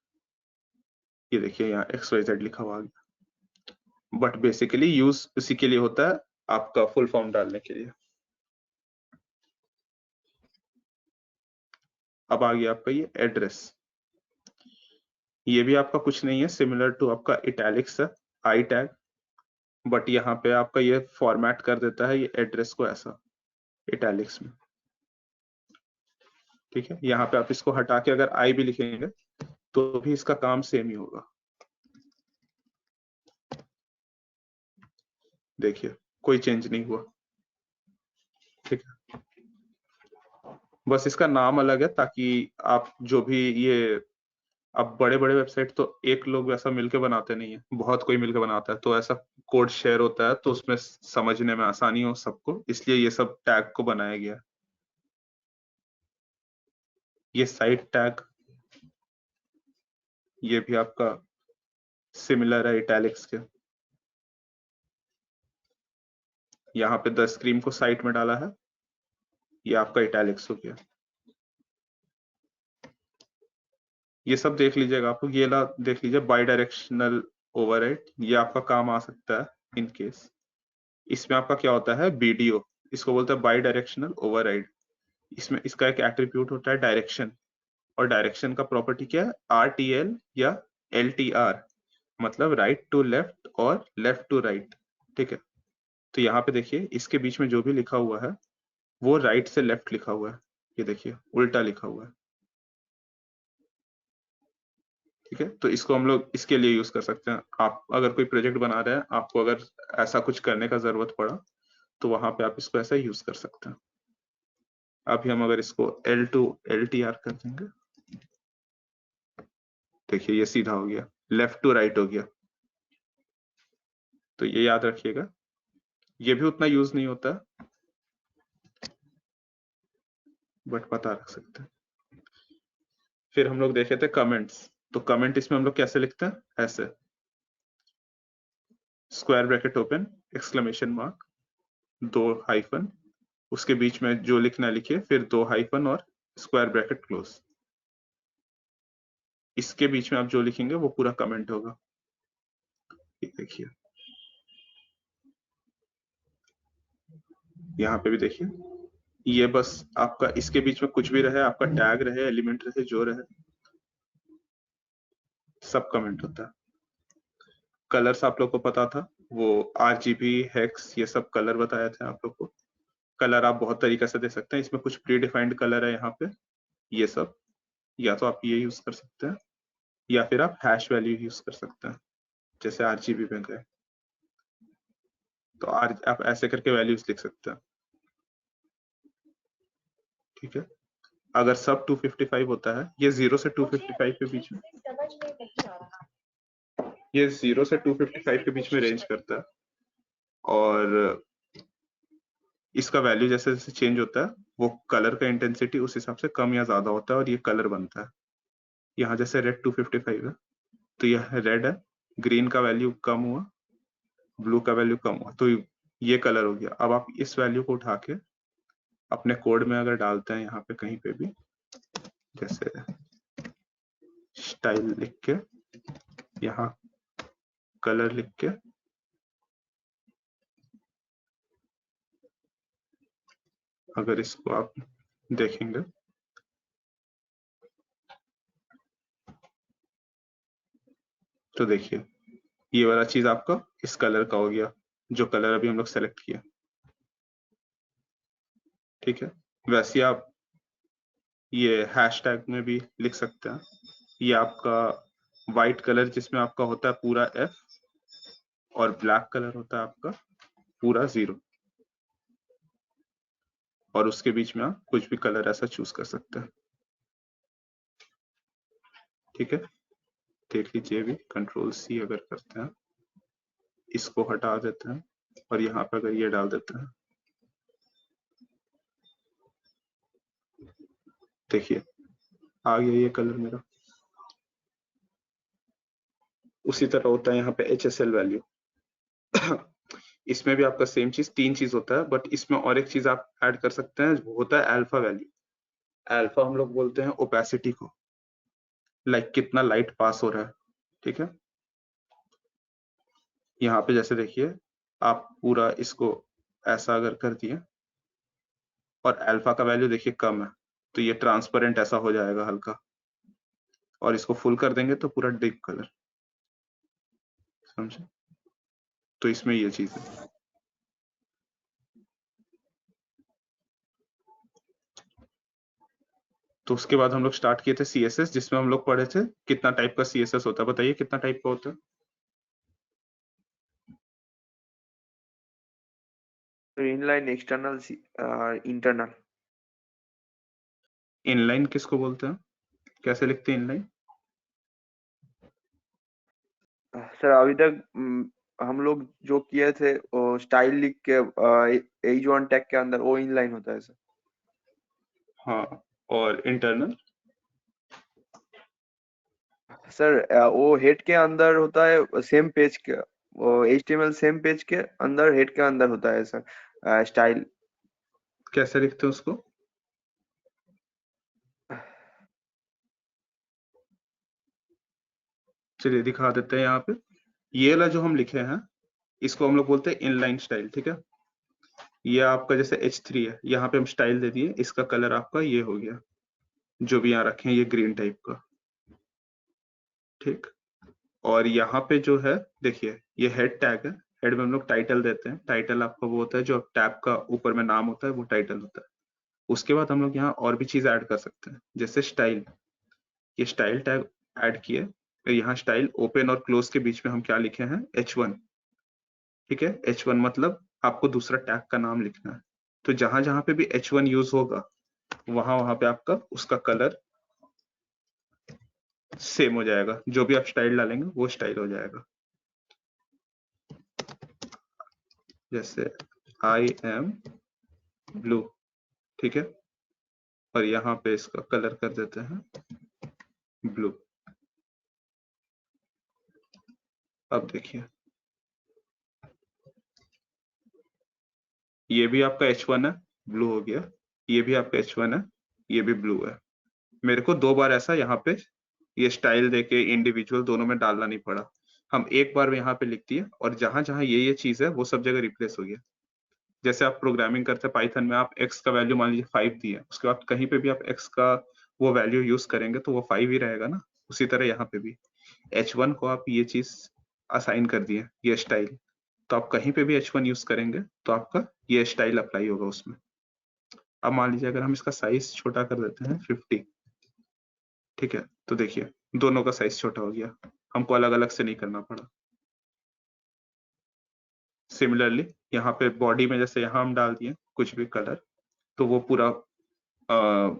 ये देखिए यहाँ XYZ लिखा हुआ आ गया, बट बेसिकली यूज उसी के लिए होता है, आपका फुल फॉर्म डालने के लिए। अब आ गया आपका ये एड्रेस। ये भी आपका कुछ नहीं है, सिमिलर टू आपका इटैलिक्स है, आई टैग, बट यहाँ पे आपका ये फॉर्मेट कर देता है ये एड्रेस को ऐसा इटैलिक्स में। ठीक है, यहाँ पे आप इसको हटा के अगर आई भी लिखेंगे तो भी इसका काम सेम ही होगा। देखिए कोई चेंज नहीं हुआ। ठीक है, बस इसका नाम अलग है ताकि आप जो भी ये, अब बड़े बड़े वेबसाइट तो एक लोग वैसा मिलके बनाते नहीं है, बहुत कोई मिलके बनाता है, तो ऐसा कोड शेयर होता है तो उसमें समझने में आसानी हो सबको, इसलिए ये सब टैग को बनाया गया है। ये साइट टैग, ये भी आपका सिमिलर है इटैलिक्स के। यहाँ पे द स्क्रीम को साइट में डाला है, ये आपका इटैलिक्स हो गया। ये सब देख लीजिएगा आप लोग, ये ला देख लीजिए बाई डायरेक्शनल ओवरराइड, ये आपका काम आ सकता है इन केस। इसमें आपका क्या होता है BDO, इसको बोलते हैं बाई डायरेक्शनल ओवरराइड। इसमें इसका एक एट्रीब्यूट होता है डायरेक्शन, और डायरेक्शन का प्रॉपर्टी क्या है RTL या LTR, मतलब राइट टू लेफ्ट और लेफ्ट टू राइट। ठीक है, तो यहाँ पे देखिए इसके बीच में जो भी लिखा हुआ है वो राइट से लेफ्ट लिखा हुआ है, ये देखिए उल्टा लिखा हुआ है। ठीक है, तो इसको हम लोग इसके लिए यूज कर सकते हैं। आप अगर कोई प्रोजेक्ट बना रहे हैं, आपको अगर ऐसा कुछ करने का जरूरत पड़ा तो वहां पे आप इसको ऐसा यूज कर सकते हैं। अभी हम अगर इसको L2 LTR कर देंगे, देखिए ये सीधा हो गया, लेफ्ट टू राइट हो गया। तो ये याद रखिएगा, ये भी उतना यूज नहीं होता बट पता रख सकते हैं। फिर हम लोग देखे थे कमेंट्स, तो कमेंट इसमें हम लोग कैसे लिखते हैं, ऐसे square bracket open exclamation mark 2 hyphen, उसके बीच में जो लिखना लिखिए, फिर 2 हाइफन और स्क्वायर ब्रैकेट क्लोज। इसके बीच में आप जो लिखेंगे वो पूरा कमेंट होगा। देखिए यहाँ पे भी देखिए, ये बस आपका इसके बीच में कुछ भी रहे, आपका टैग रहे, एलिमेंट रहे, जो रहे, सब कमेंट होता है। कलर्स आप लोग को पता था, वो RGB हेक्स ये सब कलर बताए थे आप लोग को। कलर आप बहुत तरीके से दे सकते हैं, इसमें कुछ प्री डिफाइंड कलर है यहाँ पे, ये सब या तो आप ये यूज कर सकते हैं या फिर आप हैश वैल्यू यूज कर सकते हैं, जैसे RGB में गए तो आप ऐसे करके वैल्यूज लिख सकते हैं। ठीक है, अगर सब 255 होता है, ये 0 से 255 के बीच में, ये 0 से 255 के बीच में रेंज करता है, और इसका वैल्यू जैसे जैसे चेंज होता है वो कलर का इंटेंसिटी उस हिसाब से कम या ज्यादा होता है और ये कलर बनता है। यहाँ जैसे रेड 255 है तो यह रेड है, ग्रीन का वैल्यू कम हुआ, ब्लू का वैल्यू कम हुआ, तो ये कलर हो गया। अब आप इस वैल्यू को उठा के अपने कोड में अगर डालते हैं यहाँ पे कहीं पे भी, जैसे स्टाइल लिख के, यहाँ कलर लिख के, अगर इसको आप देखेंगे तो देखिए ये वाला चीज आपका इस कलर का हो गया, जो कलर अभी हम लोग सेलेक्ट किया। ठीक है, वैसे आप ये हैशटैग में भी लिख सकते हैं। ये आपका वाइट कलर जिसमें आपका होता है पूरा F, और ब्लैक कलर होता है आपका पूरा 0, और उसके बीच में आप कुछ भी कलर ऐसा चूज कर सकते हैं। ठीक है, देख लीजिए भी, कंट्रोल C अगर करते हैं, इसको हटा देते हैं और यहाँ पे अगर ये डाल देते हैं, देखिए आ गया ये कलर मेरा। उसी तरह होता है यहाँ पे HSL वैल्यू। इसमें भी आपका सेम चीज, 3 चीज होता है, बट इसमें और एक चीज आप ऐड कर सकते हैं, वो होता है अल्फा वैल्यू। अल्फा हम लोग बोलते हैं ओपेसिटी को, लाइक कितना लाइट पास हो रहा है। ठीक है, यहाँ पे जैसे देखिए आप पूरा इसको ऐसा अगर कर दिए और अल्फा का वैल्यू देखिए कम है, तो ये ट्रांसपेरेंट ऐसा हो जाएगा हल्का, और इसको फुल कर देंगे तो पूरा डिप कलर, समझे? तो इसमें ये चीज है। तो उसके बाद हम लोग स्टार्ट किए थे CSS, जिसमें हम लोग पढ़े थे कितना टाइप का CSS होता है। बताइए कितना टाइप का होता है? Inline, external, internal. इनलाइन किसको बोलते हैं? कैसे लिखते हैं इनलाइन? सर अभी तक हम लोग जो किए थे वो स्टाइल लिख के H1 टैग के अंदर वो इनलाइन होता है सर। हाँ, और इंटरनल? सर वो हेड के अंदर होता है, सेम पेज के, वो HTML सेम पेज के अंदर हेड के अंदर होता है सर स्टाइल। कैसे लिखते हैं उसको? चलिए दिखा देते हैं यहाँ पे। ये वाला जो हम लिखे हैं इसको हम लोग बोलते हैं इनलाइन स्टाइल। ठीक है, ये आपका जैसे H3 है, यहाँ पे हम स्टाइल दे दिए, इसका कलर आपका ये हो गया, जो भी यहाँ रखे हैं ये ग्रीन टाइप का। ठीक, और यहाँ पे जो है देखिए ये हेड टैग है, हेड में हम लोग टाइटल देते हैं। टाइटल आपका वो होता है जो टैब का ऊपर में नाम होता है, वो टाइटल होता है। उसके बाद हम लोग यहाँ और भी चीज ऐड कर सकते हैं, जैसे स्टाइल। ये स्टाइल टैग ऐड किए, फिर यहाँ स्टाइल ओपन और क्लोज के बीच में हम क्या लिखे हैं? H1। ठीक है, H1 मतलब आपको दूसरा टैग का नाम लिखना है। तो जहां जहां पे भी H1 यूज होगा वहां वहां पे आपका उसका कलर सेम हो जाएगा, जो भी आप स्टाइल डालेंगे वो स्टाइल हो जाएगा। जैसे I am blue, ठीक है, और यहाँ पे इसका कलर कर देते हैं ब्लू। अब देखिए ये भी आपका H1 है, ब्लू हो गया। ये भी आपका H1 है, ये भी ब्लू है। मेरे को 2 बार ऐसा यहाँ पे ये स्टाइल देके इंडिविजुअल दोनों में डालना नहीं पड़ा। हम एक बार में यहाँ पे लिख दिए, और जहां जहां ये चीज है वो सब जगह रिप्लेस हो गया। जैसे आप प्रोग्रामिंग करते हैं पाइथन में, आप x का वैल्यू मान लीजिए 5 दिए, उसके बाद कहीं पे भी आप x का वो वैल्यू यूज करेंगे तो वो 5 ही रहेगा ना। उसी तरह यहाँ पे भी H1 को आप ये चीज असाइन कर दिए, ये स्टाइल, तो आप कहीं पे भी H1 यूज करेंगे तो आपका ये स्टाइल अप्लाई होगा उसमें। अब मान लीजिए अगर हम इसका साइज छोटा कर देते हैं 50, ठीक है, तो देखिए दोनों का साइज छोटा हो गया, हमको अलग अलग से नहीं करना पड़ा। सिमिलरली यहाँ पे बॉडी में जैसे यहाँ हम डाल दिए कुछ भी कलर, तो वो पूरा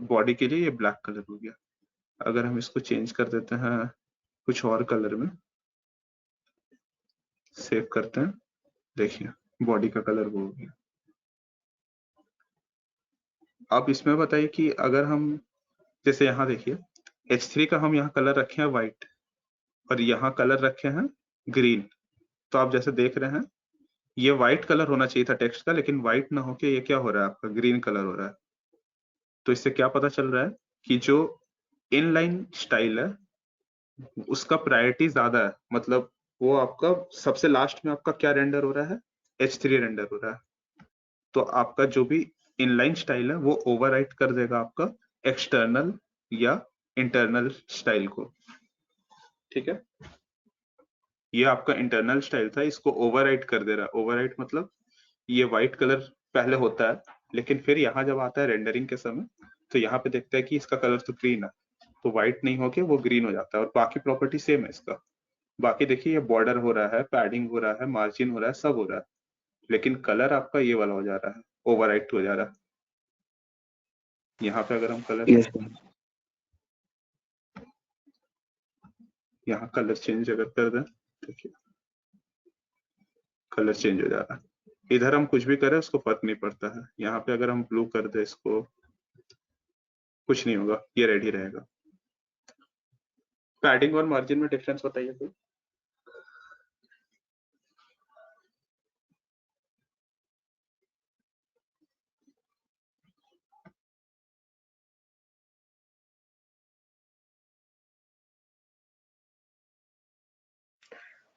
बॉडी के लिए ये ब्लैक कलर हो गया। अगर हम इसको चेंज कर देते हैं कुछ और कलर में, सेव करते हैं, देखिए बॉडी का कलर वो हो गया। आप इसमें बताइए कि अगर हम जैसे यहाँ देखिए H3 का हम यहाँ कलर रखे हैं व्हाइट और यहाँ कलर रखे हैं ग्रीन, तो आप जैसे देख रहे हैं ये व्हाइट कलर होना चाहिए था टेक्स्ट का, लेकिन व्हाइट ना होके ये क्या हो रहा है आपका ग्रीन कलर हो रहा है। तो इससे क्या पता चल रहा है कि जो इनलाइन स्टाइल है उसका प्रायोरिटी ज्यादा है, मतलब वो आपका सबसे लास्ट में आपका क्या रेंडर हो रहा है, H3 रेंडर हो रहा है। तो आपका जो भी इनलाइन स्टाइल है वो ओवरराइट कर देगा आपका एक्सटर्नल या इंटरनल स्टाइल को, ठीक है। ये आपका इंटरनल स्टाइल था, इसको ओवरराइट कर दे रहा है। ओवरराइट मतलब ये व्हाइट कलर पहले होता है, लेकिन फिर यहाँ जब आता है रेंडरिंग के समय तो यहाँ पे देखता है कि इसका कलर तो ग्रीन है, तो व्हाइट नहीं होके वो ग्रीन हो जाता है। और बाकी प्रॉपर्टी सेम है इसका। बाकी देखिए ये बॉर्डर हो रहा है, पैडिंग हो रहा है, मार्जिन हो रहा है, सब हो रहा है, लेकिन कलर आपका ये वाला हो जा रहा है, ओवरराइट हो जा रहा है। यहाँ पे अगर हम कलर यस यहाँ कलर चेंज अगर कर दें, देखिए कलर चेंज हो जा रहा है। इधर हम कुछ भी करें उसको फर्क नहीं पड़ता है। यहाँ पे अगर हम ब्लू कर दे इसको, कुछ नहीं होगा, ये रेड ही रहेगा। पैडिंग और मार्जिन में डिफरेंस बताइए कोई।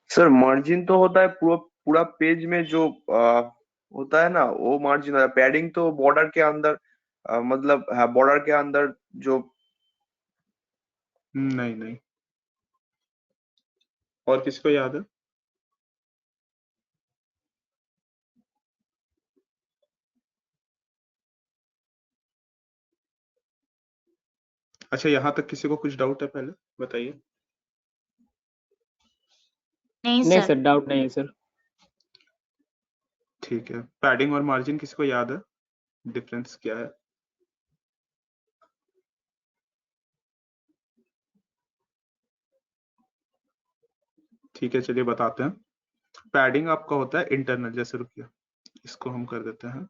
सर, मार्जिन तो होता है पूरा पूरा पेज में जो होता है ना, वो मार्जिन होता है। पैडिंग तो बॉर्डर के अंदर मतलब बॉर्डर के अंदर जो। नहीं नहीं, और किसको याद है? अच्छा, यहाँ तक किसी को कुछ डाउट है पहले बताइए। नहीं नहीं सर। सर, डाउट नहीं है सर। ठीक है, पैडिंग और मार्जिन किसी को याद है, डिफरेंस क्या है? ठीक है, चलिए बताते हैं। पैडिंग आपका होता है इंटरनल, जैसे रुकिए इसको हम कर देते हैं,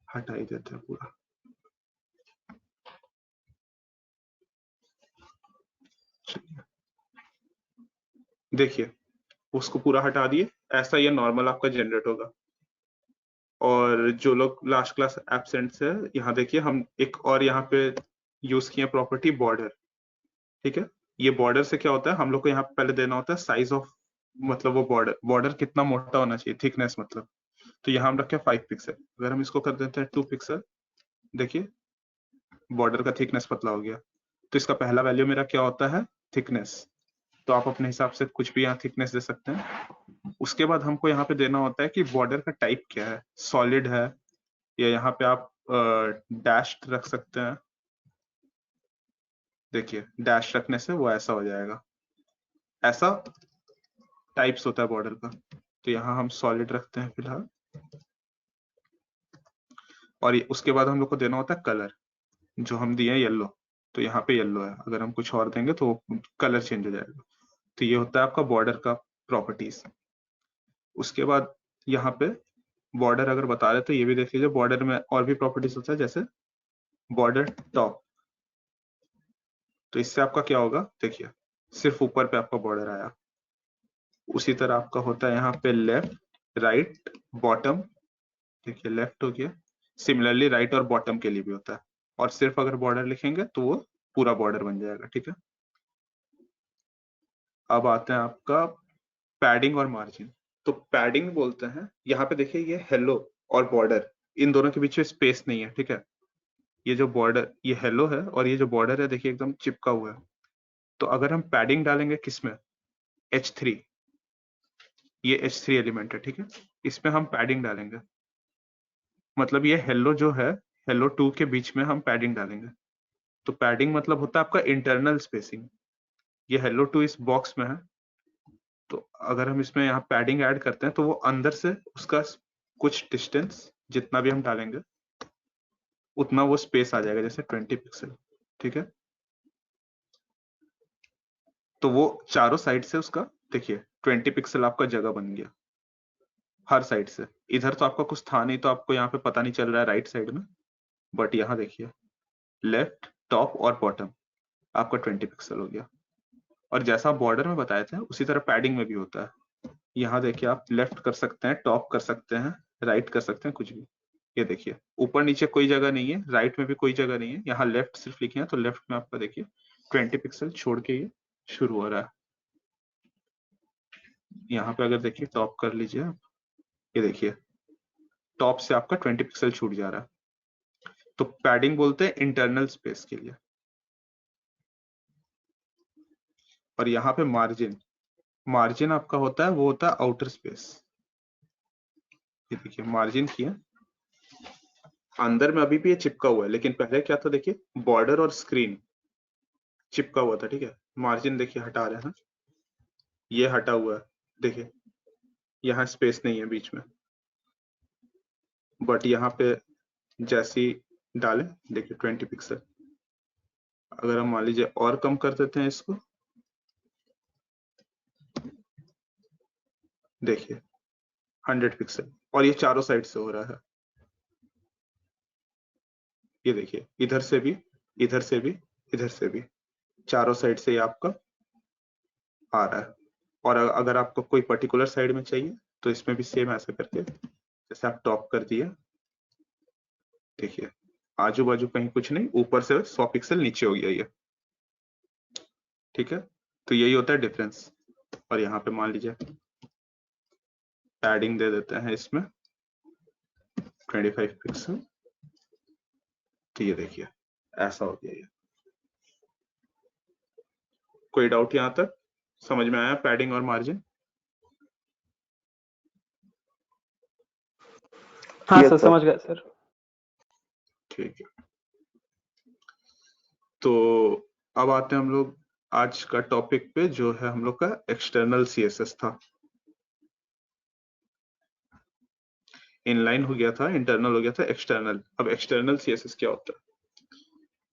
हटा ही देते हैं पूरा। देखिए उसको पूरा हटा दिए, ऐसा ये नॉर्मल आपका जनरेट होगा। और जो लोग लास्ट क्लास एब्सेंट्स है, यहाँ देखिए हम एक और यहाँ पे यूज किए प्रॉपर्टी बॉर्डर, ठीक है। ये बॉर्डर से क्या होता है, हम लोग को यहाँ पे पहले देना होता है साइज ऑफ, मतलब वो बॉर्डर कितना मोटा होना चाहिए, थिकनेस मतलब। तो यहाँ हम रखे 5 पिक्सल, अगर हम इसको कर देते हैं 2 पिक्सल, देखिए बॉर्डर का थिकनेस पतला हो गया। तो इसका पहला वैल्यू मेरा क्या होता है, थिकनेस। तो आप अपने हिसाब से कुछ भी यहाँ थिकनेस दे सकते हैं। उसके बाद हमको यहाँ पे देना होता है कि बॉर्डर का टाइप क्या है, सॉलिड है या यहाँ पे आप डैश रख सकते हैं। देखिए डैश रखने से वो ऐसा हो जाएगा, ऐसा टाइप्स होता है बॉर्डर का। तो यहाँ हम सॉलिड रखते हैं फिलहाल। और उसके बाद हम लोग को देना होता है कलर, जो हम दिए येलो, तो यहाँ पे येलो है, अगर हम कुछ और देंगे तो कलर चेंज हो जाएगा। तो ये होता है आपका बॉर्डर का प्रॉपर्टीज। उसके बाद यहाँ पे बॉर्डर अगर बता रहे तो ये भी देख लीजिए, बॉर्डर में और भी प्रॉपर्टीज होता है, जैसे बॉर्डर टॉप। तो इससे आपका क्या होगा, देखिए सिर्फ ऊपर पे आपका बॉर्डर आया। उसी तरह आपका होता है यहाँ पे लेफ्ट राइट बॉटम, देखिए लेफ्ट हो गया। सिमिलरली राइट और बॉटम के लिए भी होता है। और सिर्फ अगर बॉर्डर लिखेंगे तो वो पूरा बॉर्डर बन जाएगा, ठीक है। अब आते हैं आपका पैडिंग और मार्जिन। तो पैडिंग बोलते हैं, यहाँ पे देखिए ये हेलो और बॉर्डर, इन दोनों के बीच में स्पेस नहीं है, ठीक है। ये जो बॉर्डर, ये हेलो है और ये जो बॉर्डर है देखिए एकदम चिपका हुआ है। तो अगर हम पैडिंग डालेंगे किसमें, H3, ये H3 एलिमेंट है, ठीक है। इसमें हम पैडिंग डालेंगे, मतलब ये हेलो जो है, हेलो 2 के बीच में हम पैडिंग डालेंगे। तो पैडिंग मतलब होता है आपका इंटरनल स्पेसिंग। ये हेलो 2 इस बॉक्स में है, तो अगर हम इसमें यहाँ पैडिंग ऐड करते हैं तो वो अंदर से उसका कुछ डिस्टेंस जितना भी हम डालेंगे उतना वो स्पेस आ जाएगा, जैसे 20 पिक्सल, ठीक है। तो वो चारों साइड से उसका देखिए 20 पिक्सल आपका जगह बन गया हर साइड से। इधर तो आपका कुछ था नहीं, तो आपको यहाँ पे पता नहीं चल रहा है राइट साइड में, बट यहाँ देखिए लेफ्ट टॉप और बॉटम आपका 20 पिक्सल हो गया। और जैसा बॉर्डर में बताए थे उसी तरह पैडिंग में भी होता है। यहाँ देखिए आप लेफ्ट कर सकते हैं, टॉप कर सकते हैं, राइट कर सकते हैं, कुछ भी। ये देखिए ऊपर नीचे कोई जगह नहीं है, राइट में भी कोई जगह नहीं है, यहाँ लेफ्ट सिर्फ लिखे हैं, तो लेफ्ट में आपका देखिए 20 पिक्सल छोड़ के ये शुरू हो रहा है। यहाँ पे अगर देखिए टॉप कर लीजिए आप, ये देखिए टॉप से आपका 20 पिक्सल छूट जा रहा है। तो पैडिंग बोलते हैं इंटरनल स्पेस के लिए। और यहाँ पे मार्जिन, मार्जिन आपका होता है, वो होता है आउटर स्पेस। ये देखिए मार्जिन किया, अंदर में अभी भी ये चिपका हुआ है, लेकिन पहले क्या था देखिए, बॉर्डर और स्क्रीन चिपका हुआ था, ठीक है। मार्जिन देखिए हटा रहे हैं, ये हटा हुआ है, देखिए यहाँ स्पेस नहीं है बीच में, बट यहाँ पे जैसे ही डालें देखिए 20 पिक्सल। अगर हम मान लीजिए और कम कर देते हैं इसको, देखिए 100 पिक्सल, और ये चारों साइड से हो रहा है। ये देखिए इधर से भी, इधर से भी, इधर से भी, चारों साइड से ये आपका आ रहा है। और अगर आपको कोई पर्टिकुलर साइड में चाहिए तो इसमें भी सेम ऐसे करके, जैसे आप टॉप कर दिया, देखिए आजू बाजू कहीं कुछ नहीं, ऊपर से 100 पिक्सल नीचे हो गया ये, ठीक है। तो यही होता है डिफरेंस। और यहाँ पे मान लीजिए पैडिंग दे देते हैं इसमें 25 पिक्सल, तो ये देखिए ऐसा हो गया ये। कोई डाउट यहाँ तक समझ में आया पैडिंग और मार्जिन? हाँ Yes, सर, sir. समझ गए सर। ठीक है, तो अब आते हैं हम लोग आज का टॉपिक पे, जो है हम लोग का एक्सटर्नल सीएसएस था। इनलाइन हो गया था, इंटरनल हो गया था, एक्सटर्नल। अब एक्सटर्नल सीएसएस क्या होता है?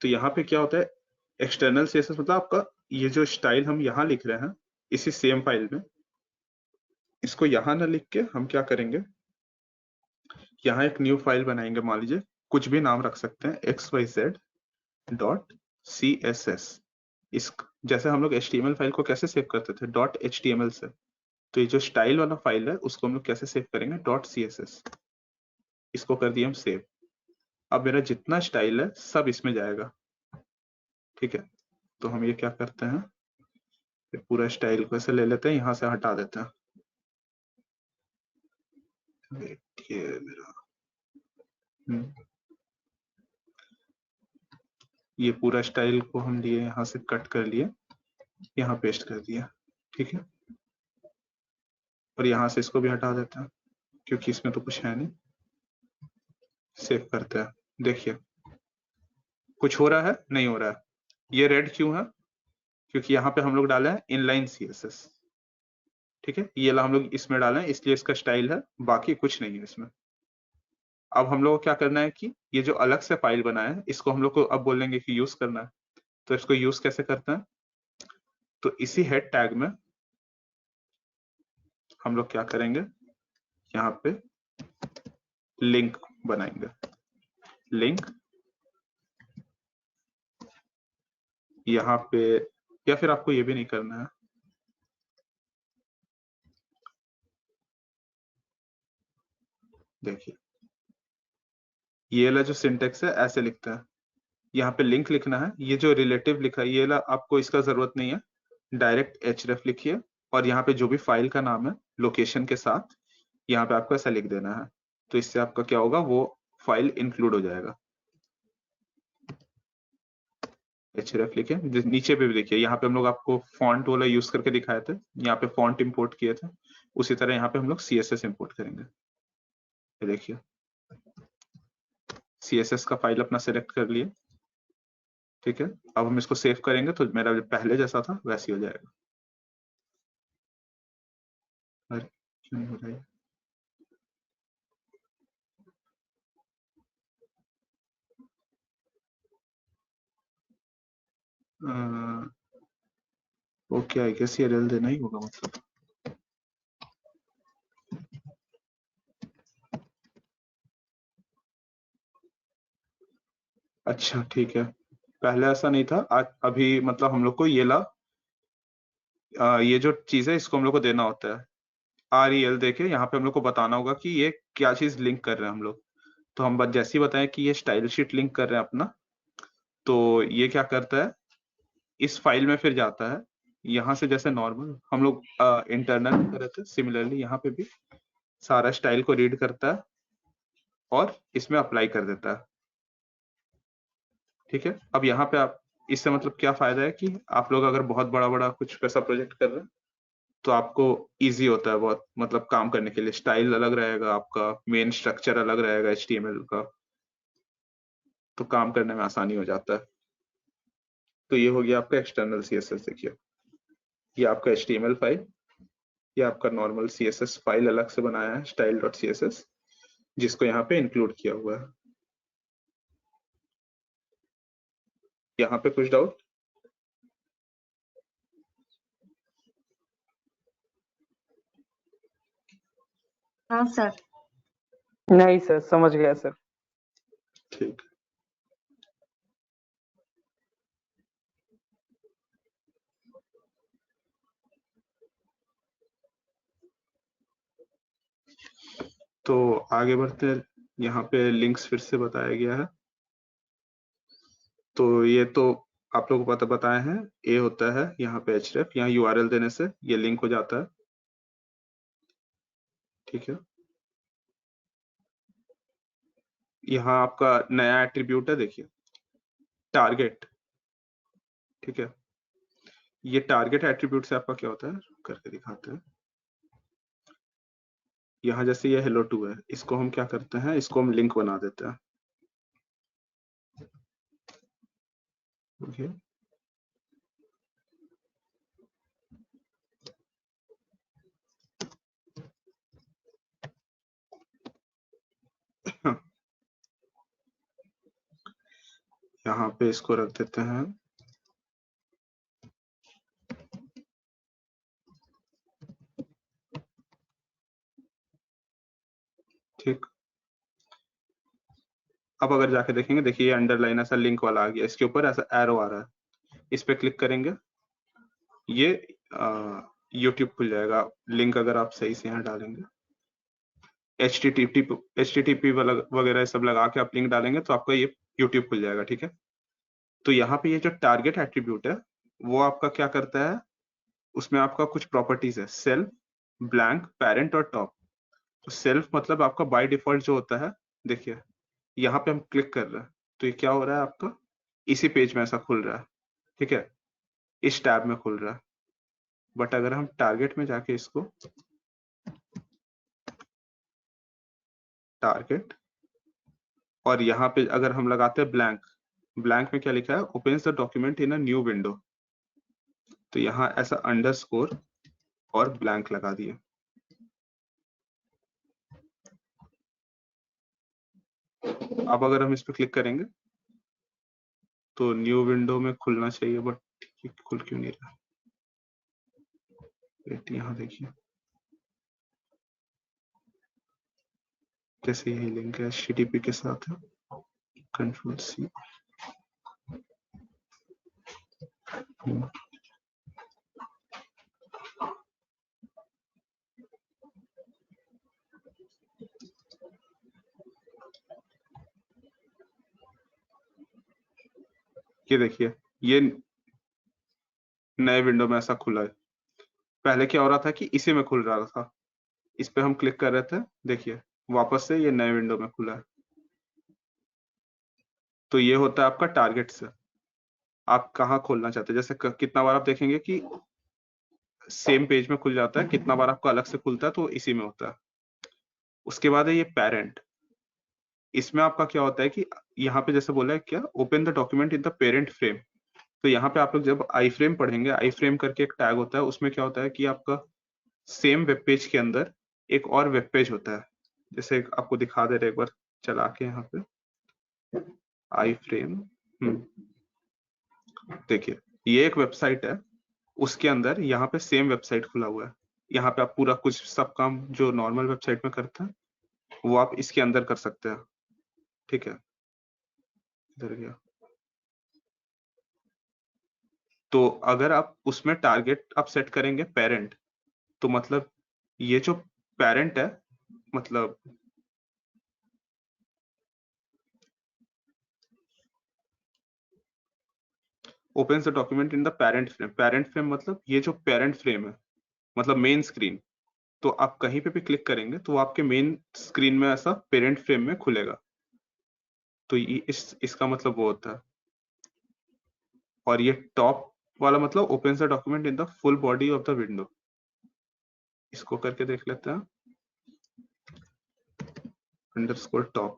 तो यहाँ पे क्या होता है, एक्सटर्नल सीएसएस मतलब आपका ये जो स्टाइल हम यहाँ लिख रहे हैं इसी सेम फाइल में, इसको यहाँ ना लिख के हम क्या करेंगे, यहाँ एक न्यू फाइल बनाएंगे। मान लीजिए कुछ भी नाम रख सकते हैं, xyz.css। इस जैसे हम लोग HTML फाइल को कैसे सेव करते थे, .html से, तो ये जो स्टाइल वाला फाइल है उसको हम लोग कैसे सेव करेंगे, .css। इसको कर दिए हम सेव। अब मेरा जितना स्टाइल है सब इसमें जाएगा, ठीक है। तो हम ये क्या करते हैं, फिर पूरा स्टाइल को ऐसे ले लेते हैं, यहाँ से हटा देते हैं। देखिए मेरा ये पूरा स्टाइल को हम लिए, यहाँ से कट कर लिए, यहाँ पेस्ट कर दिया, ठीक है। और यहाँ से इसको भी हटा देते हैं क्योंकि इसमें तो कुछ है नहीं। सेव करते हैं, देखिए कुछ हो रहा है, नहीं हो रहा है। ये रेड क्यों है, क्योंकि यहाँ पे हम लोग डाले हैं इनलाइन सीएसएस, ठीक है। ये हम लोग इसमें डाले हैं इसलिए इसका स्टाइल है, बाकी कुछ नहीं है इसमें। अब हम लोग को क्या करना है कि ये जो अलग से फाइल बनाया है इसको हम लोग को अब बोलेंगे कि यूज करना है। तो इसको यूज कैसे करते हैं, तो इसी हेड टैग में हम लोग क्या करेंगे, यहाँ पे लिंक बनाएंगे। लिंक यहाँ पे, या फिर आपको ये भी नहीं करना है, देखिए ये वाला जो सिंटेक्स है ऐसे लिखता है, यहाँ पे लिंक लिखना है। ये जो रिलेटिव लिखा है ये वाला आपको इसका जरूरत नहीं है, डायरेक्ट href लिखिए, और यहाँ पे जो भी फाइल का नाम है लोकेशन के साथ यहाँ पे आपको ऐसा लिख देना है। तो इससे आपका क्या होगा, वो फाइल इंक्लूड हो जाएगा। href लिखे, नीचे पे भी देखिए, यहाँ पे हम लोग आपको फॉन्ट वाला यूज करके दिखाए थे, यहाँ पे फॉन्ट इंपोर्ट किए थे, उसी तरह यहाँ पे हम लोग CSS इंपोर्ट करेंगे। ये देखिए CSS का फाइल अपना सेलेक्ट कर लिए, ठीक है। अब हम इसको सेव करेंगे तो मेरा पहले जैसा था वैसे ही हो जाएगा। अरे क्यों नहीं हो रहा है, ओके आई गेस ये रेल देना ही होगा मतलब। अच्छा ठीक है, पहले ऐसा नहीं था, आज अभी मतलब हम लोग को ये ये जो चीज है इसको हम लोग को देना होता है। REL देके यहाँ पे हम लोग को बताना होगा कि ये क्या चीज लिंक कर रहे हैं हम लोग। तो हम जैसे ही बताएं कि ये स्टाइल शीट लिंक कर रहे हैं अपना, तो ये क्या करता है, इस फाइल में फिर जाता है, यहाँ से जैसे नॉर्मल हम लोग इंटरनल कर रहे थे, सिमिलरली यहाँ पे भी सारा स्टाइल को रीड करता है और इसमें अप्लाई कर देता है। ठीक है, अब यहाँ पे आप इससे मतलब क्या फायदा है कि आप लोग अगर बहुत बड़ा बड़ा कुछ वैसा प्रोजेक्ट कर रहे हैं तो आपको इजी होता है बहुत, मतलब काम करने के लिए। स्टाइल अलग रहेगा, आपका मेन स्ट्रक्चर अलग रहेगा HTML का, तो काम करने में आसानी हो जाता है। तो ये हो गया आपका एक्सटर्नल CSS। देखिए ये आपका HTML फाइल, ये आपका नॉर्मल CSS फाइल अलग से बनाया है style.css, जिसको यहाँ पे इंक्लूड किया हुआ है। यहाँ पे कुछ डाउट? हाँ सर। नहीं सर, समझ गया सर। ठीक, तो आगे बढ़ते हैं। यहाँ पे लिंक्स फिर से बताया गया है। तो ये तो आप लोगों को पता बताए हैं, ए होता है यहाँ पे href, यहाँ URL देने से ये लिंक हो जाता है। ठीक है, यहाँ आपका नया एट्रीब्यूट है, देखिए टारगेट। ठीक है, ये टारगेट एट्रीब्यूट से आपका क्या होता है करके दिखाते हैं। यहाँ जैसे ये hello2 है, इसको हम क्या करते हैं, इसको हम लिंक बना देते हैं। ओके, यहाँ पे इसको रख देते हैं ठीक। अब अगर जाके देखेंगे, देखिए ये अंडरलाइन ऐसा लिंक वाला आ गया, इसके ऊपर ऐसा एरो आ रहा है, इस पे क्लिक करेंगे, ये YouTube खुल जाएगा। लिंक अगर आप सही से यहाँ डालेंगे, HTTP वगैरह सब लगा के आप लिंक डालेंगे तो आपका ये YouTube खुल जाएगा। ठीक है, तो यहाँ पे ये जो टारगेट एट्रीब्यूट है वो आपका क्या करता है, उसमें आपका कुछ प्रॉपर्टीज है, सेल्फ, ब्लैंक, पेरेंट और टॉप। तो सेल्फ मतलब आपका बाय डिफॉल्ट जो होता है, देखिए यहाँ पे हम क्लिक कर रहे हैं तो ये क्या हो रहा है, आपका इसी पेज में ऐसा खुल रहा है। ठीक है, इस टैब में खुल रहा है। बट अगर हम टारगेट में जाके इसको टारगेट और यहाँ पे अगर हम लगाते हैं ब्लैंक, ब्लैंक में क्या लिखा है, opens the document in a new window, तो यहाँ ऐसा अंडरस्कोर और ब्लैंक लगा दिए। अब अगर हम इस पे क्लिक करेंगे तो न्यू विंडो में खुलना चाहिए, बट खुल क्यों नहीं रहा। वेट, यहाँ देखिए जैसे यही लिंक है HTTP के साथ है, Ctrl+C। ये देखिए ये नए विंडो में ऐसा खुला है। पहले क्या हो रहा था कि इसी में खुल रहा था, इस पे हम क्लिक कर रहे थे, देखिए वापस से ये नए विंडो में खुला है। तो ये होता है आपका टारगेट से आप कहाँ खोलना चाहते हैं। जैसे कितना बार आप देखेंगे कि सेम पेज में खुल जाता है, कितना बार आपका अलग से खुलता है, तो इसी में होता है। उसके बाद है ये पेरेंट, इसमें आपका क्या होता है कि यहाँ पे जैसे बोला है क्या, open the document in the parent frame. तो यहाँ पे आप लोग जब आई फ्रेम पढ़ेंगे, आई फ्रेम करके एक टैग होता है, उसमें क्या होता है कि आपका सेम वेब पेज के अंदर एक और वेब पेज होता है। जैसे आपको दिखा दे रहे, एक बार चला के यहाँ पे आई फ्रेम, देखिए ये एक वेबसाइट है, उसके अंदर यहाँ पे सेम वेबसाइट खुला हुआ है। यहाँ पे आप पूरा कुछ सब काम जो नॉर्मल वेबसाइट में करते हैं वो आप इसके अंदर कर सकते हैं। ठीक है, इधर गया। तो अगर आप उसमें टारगेट आप सेट करेंगे पेरेंट, तो मतलब ये जो पेरेंट है, मतलब opens the document in the parent frame. parent frame मतलब ये जो parent frame है, मतलब मेन स्क्रीन। तो आप कहीं पे भी क्लिक करेंगे तो वो आपके मेन स्क्रीन में ऐसा पेरेंट फ्रेम में खुलेगा। तो ये इसका मतलब वो होता है। और ये टॉप वाला मतलब opens the document in the full body of the window। इसको करके देख लेते हैं। अंडरस्कोर टॉप,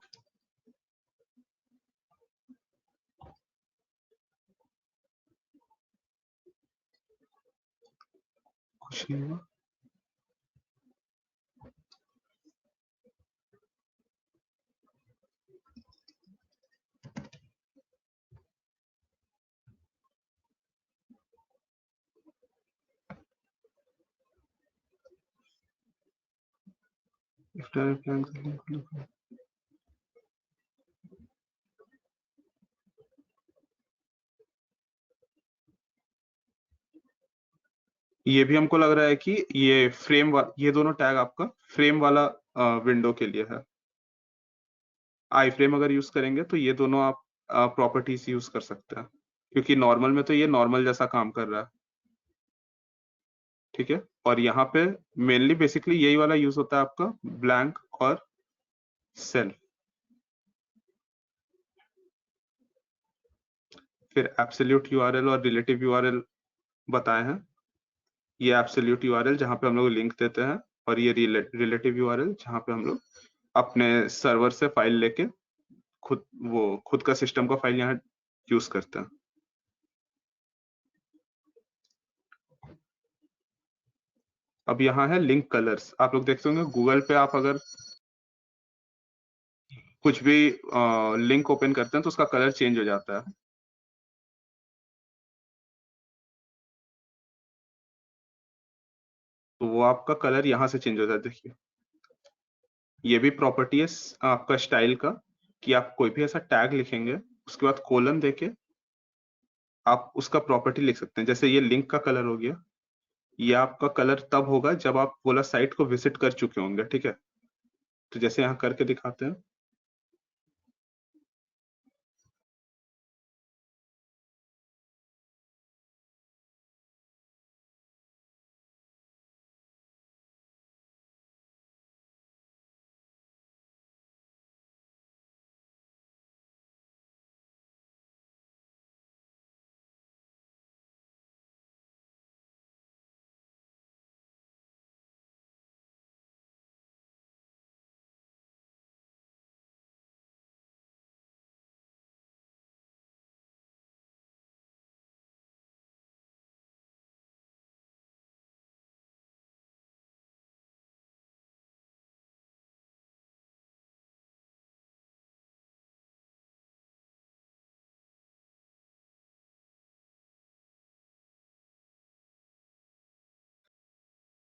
कुछ नहीं हुआ। ये भी हमको लग रहा है कि ये ये दोनों टैग आपका फ्रेम वाला विंडो के लिए है। आई फ्रेम अगर यूज करेंगे तो ये दोनों आप प्रॉपर्टीज यूज कर सकते हैं, क्योंकि नॉर्मल में तो ये नॉर्मल जैसा काम कर रहा है। ठीक है, और यहाँ पे मेनली बेसिकली यही वाला यूज होता है आपका ब्लैंक और सेल्फ। फिर एब्सोल्यूट यूआरएल और रिलेटिव यूआरएल बताए हैं। ये एब्सोल्यूट यूआरएल जहाँ पे हम लोग लिंक देते हैं, और ये रिलेटिव यूआरएल जहाँ पे हम लोग अपने सर्वर से फाइल लेके खुद का सिस्टम का फाइल यहाँ यूज करते हैं। अब यहाँ है लिंक कलर्स। आप लोग देखते होंगे गूगल पे आप अगर कुछ भी लिंक ओपन करते हैं तो उसका कलर चेंज हो जाता है। तो वो आपका कलर यहाँ से चेंज हो जाता है। देखिए, ये भी प्रॉपर्टी है आपका स्टाइल का, कि आप कोई भी ऐसा टैग लिखेंगे उसके बाद कोलन देके आप उसका प्रॉपर्टी लिख सकते हैं। जैसे ये लिंक का कलर हो गया, ये आपका कलर तब होगा जब आप बोला साइट को विजिट कर चुके होंगे। ठीक है, तो जैसे यहाँ करके दिखाते हैं।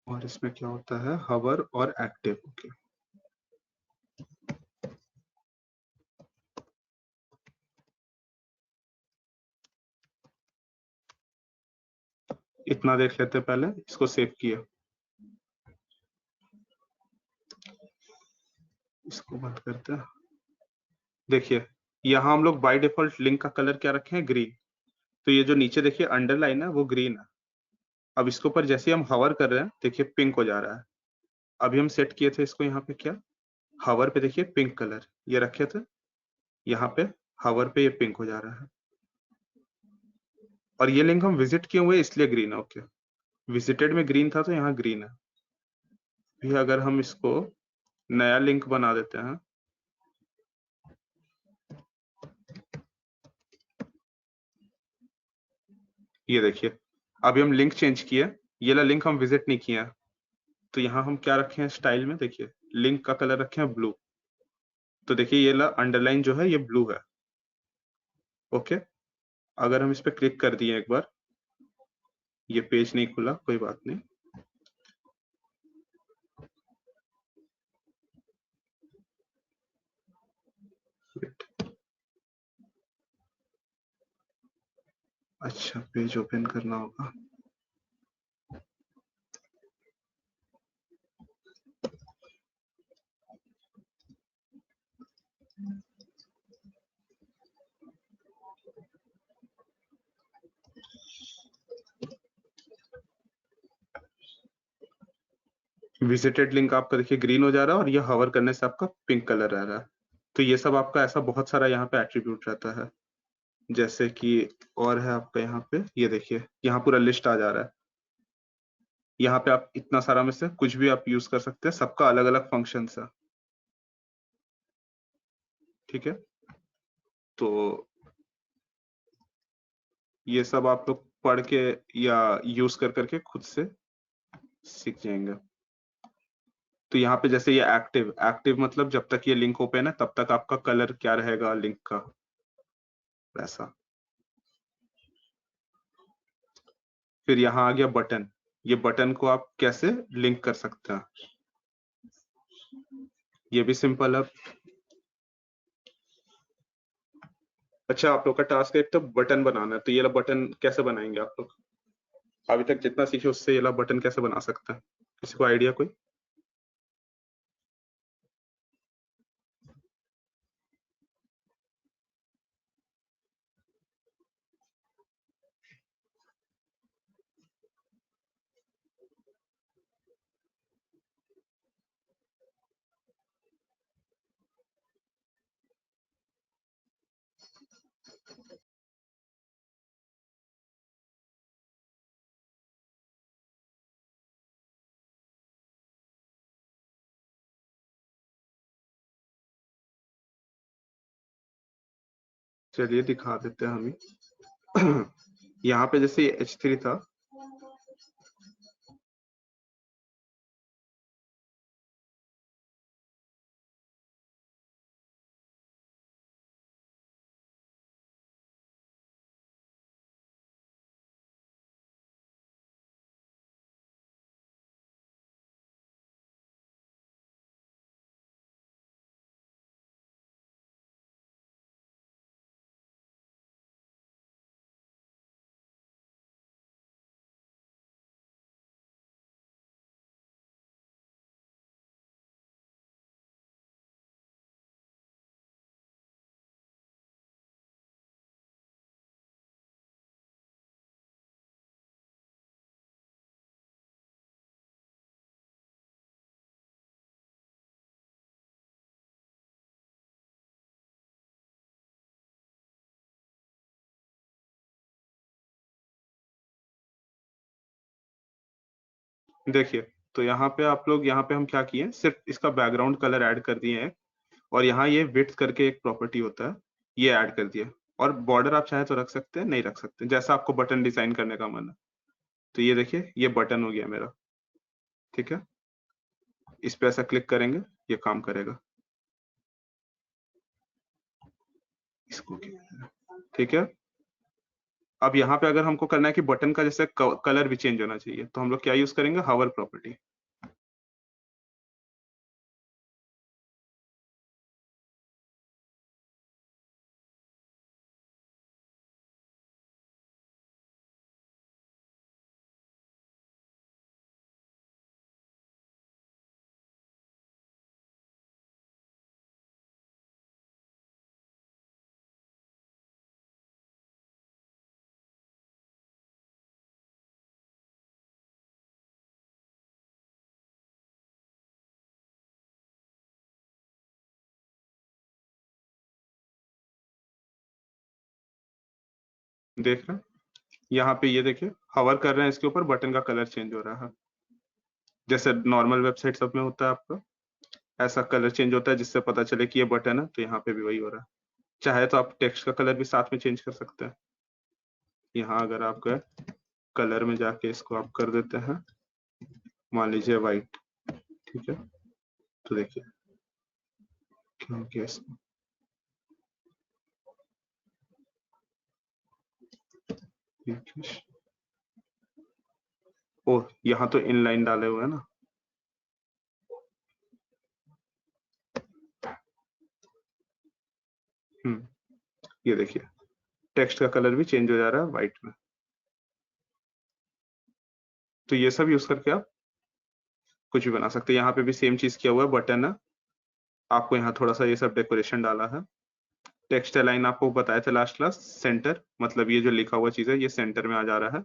और इसमें क्या होता है, हवर और एक्टिव। ओके, इतना देख लेते हैं, पहले इसको सेव किया, इसको बंद करते हैं। देखिए, यहाँ हम लोग बाय डिफॉल्ट लिंक का कलर क्या रखे हैं, ग्रीन। तो ये जो नीचे देखिए अंडरलाइन है वो ग्रीन है। अब इसके ऊपर जैसे हम हवर कर रहे हैं देखिए पिंक हो जा रहा है। अभी हम सेट किए थे इसको यहाँ पे क्या, हवर पे देखिए पिंक कलर ये रखे थे, यहाँ पे हवर पे ये पिंक हो जा रहा है। और ये लिंक हम विजिट किए हुए इसलिए ग्रीन है। ओके, विजिटेड में ग्रीन था तो यहाँ ग्रीन है। भी अगर हम इसको नया लिंक बना देते हैं, ये देखिए अभी हम लिंक चेंज किए, ये ला लिंक हम विजिट नहीं किया। तो यहाँ हम क्या रखे हैं स्टाइल में, देखिए लिंक का कलर रखे हैं ब्लू। तो देखिए ये ला अंडरलाइन जो है ये ब्लू है। ओके, अगर हम इस पे क्लिक कर दिए एक बार, ये पेज नहीं खुला, कोई बात नहीं। अच्छा, पेज ओपन करना होगा। विजिटेड लिंक आपका देखिए ग्रीन हो जा रहा है और ये हवर करने से आपका पिंक कलर रह रहा है। तो ये सब आपका ऐसा बहुत सारा यहाँ पे एट्रीब्यूट रहता है, जैसे कि और है आपका यहाँ पे, ये देखिए यहाँ पूरा लिस्ट आ जा रहा है। यहाँ पे आप इतना सारा में से कुछ भी आप यूज कर सकते हैं, सबका अलग अलग फंक्शन है। ठीक है, तो ये सब आप लोग पढ़ के या यूज कर करके खुद से सीख जाएंगे। तो यहाँ पे जैसे ये एक्टिव एक्टिव मतलब जब तक ये लिंक ओपन है तब तक आपका कलर क्या रहेगा लिंक का, वैसा। फिर यहाँ आ गया बटन। ये बटन को आप कैसे लिंक कर सकते हैं, ये भी सिंपल है। अच्छा, आप लोग का टास्क है एक तो बटन बनाना है, तो ये बटन कैसे बनाएंगे आप लोग? अभी तक जितना सीखे उससे ये बटन कैसे बना सकते हैं, किसी को आइडिया कोई? चलिए दिखा देते हैं हम ही। यहाँ पे जैसे ये H3 था, देखिए तो यहाँ पे आप लोग, यहाँ पे हम क्या किए, सिर्फ इसका बैकग्राउंड कलर ऐड कर दिए हैं, और यहाँ ये विड्थ करके एक प्रॉपर्टी होता है, ये ऐड कर दिया। और बॉर्डर आप चाहे तो रख सकते हैं, नहीं रख सकते, जैसा आपको बटन डिजाइन करने का मन है। तो ये देखिए ये बटन हो गया मेरा। ठीक है, इस पे ऐसा क्लिक करेंगे, ये काम करेगा। इसको ठीक है। अब यहाँ पे अगर हमको करना है कि बटन का जैसे कलर भी चेंज होना चाहिए, तो हम लोग क्या यूज करेंगे, हावर प्रॉपर्टी। देख रहे हैं यहाँ पे, ये देखिए हवर कर रहे हैं इसके ऊपर, बटन का कलर चेंज हो रहा है, जैसे नॉर्मल वेबसाइट सब में होता है आपका, ऐसा कलर चेंज होता है जिससे पता चले कि ये बटन है। तो यहाँ पे भी वही हो रहा है। चाहे तो आप टेक्स्ट का कलर भी साथ में चेंज कर सकते हैं। यहाँ अगर आप गए कलर में जाके इसको आप कर देते हैं, मान लीजिए व्हाइट। ठीक है, तो देखिए क्या हो गया इसमें। ओह, यहाँ तो इनलाइन डाले हुए हैं ना। ये देखिए टेक्स्ट का कलर भी चेंज हो जा रहा है व्हाइट में। तो ये सब यूज करके आप कुछ भी बना सकते हैं। यहाँ पे भी सेम चीज किया हुआ है, बटन है, आपको यहाँ थोड़ा सा ये सब डेकोरेशन डाला है। टेक्स्ट अलाइन आपको बताया था लास्ट क्लास, सेंटर मतलब ये जो लिखा हुआ चीज है ये सेंटर में आ जा रहा है।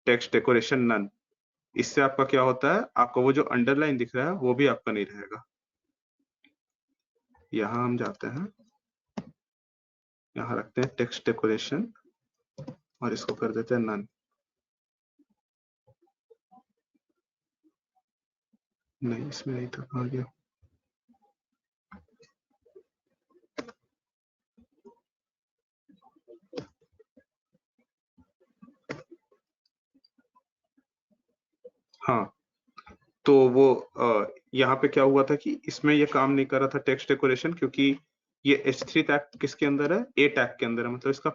टेक्स्ट डेकोरेशन नन, इससे आपका क्या होता है, आपका वो जो अंडरलाइन दिख रहा है वो भी आपका नहीं रहेगा। यहाँ हम जाते हैं, यहाँ रखते हैं टेक्स्ट डेकोरेशन और इसको कर देते हैं नन। नहीं इसमें नहीं था, कहाँ गया? हाँ, तो वो यहाँ पे क्या हुआ था कि इसमें ये काम नहीं कर रहा था टेक्स्ट डेकोरेशन, क्योंकि ये H3 टैग किसके अंदर है, ए टैग के अंदर है। मतलब इसका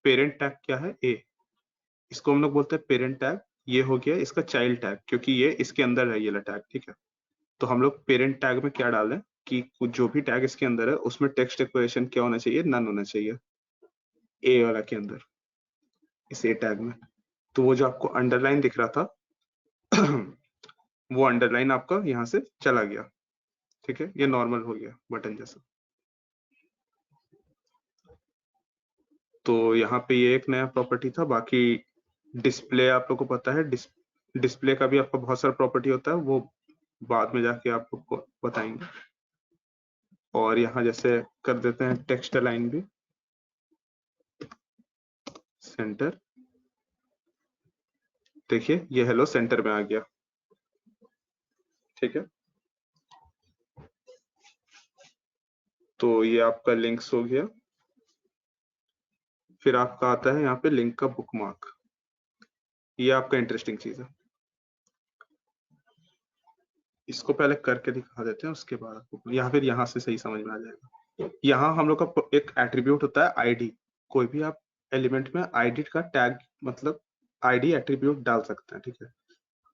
पेरेंट टैग क्या है, ए। इसको हम लोग बोलते हैं पेरेंट टैग। ये हो गया इसका चाइल्ड टैग, क्योंकि ये इसके अंदर है ये वाला टैग, ठीक है। तो हम लोग पेरेंट टैग में क्या डालें कि जो भी टैग इसके अंदर है उसमें टेक्स्ट डेकोरेशन क्या होना चाहिए, नन होना चाहिए, ए वाला के अंदर, इस ए टैग में। तो वो जो आपको अंडरलाइन दिख रहा था वो अंडरलाइन आपका यहाँ से चला गया, ठीक है। ये नॉर्मल हो गया बटन जैसा। तो यहाँ पे ये एक नया प्रॉपर्टी था। बाकी डिस्प्ले आप लोग को पता है, डिस्प्ले का भी आपका बहुत सारा प्रॉपर्टी होता है, वो बाद में जाके आप लोग को बताएंगे। और यहाँ जैसे कर देते हैं टेक्स्ट अलाइन भी, सेंटर। देखिए ये हेलो सेंटर में आ गया, ठीक है। तो ये आपका लिंक्स हो गया। फिर आपका आता है यहाँ पे लिंक का बुकमार्क। ये आपका इंटरेस्टिंग चीज है, इसको पहले करके दिखा देते हैं, उसके बाद आपको या फिर यहाँ से सही समझ में आ जाएगा। यहाँ हम लोग का एक एट्रीब्यूट होता है आईडी। कोई भी आप एलिमेंट में आईडी का टैग, मतलब आईडी एट्रीब्यूट डाल सकते हैं, ठीक है।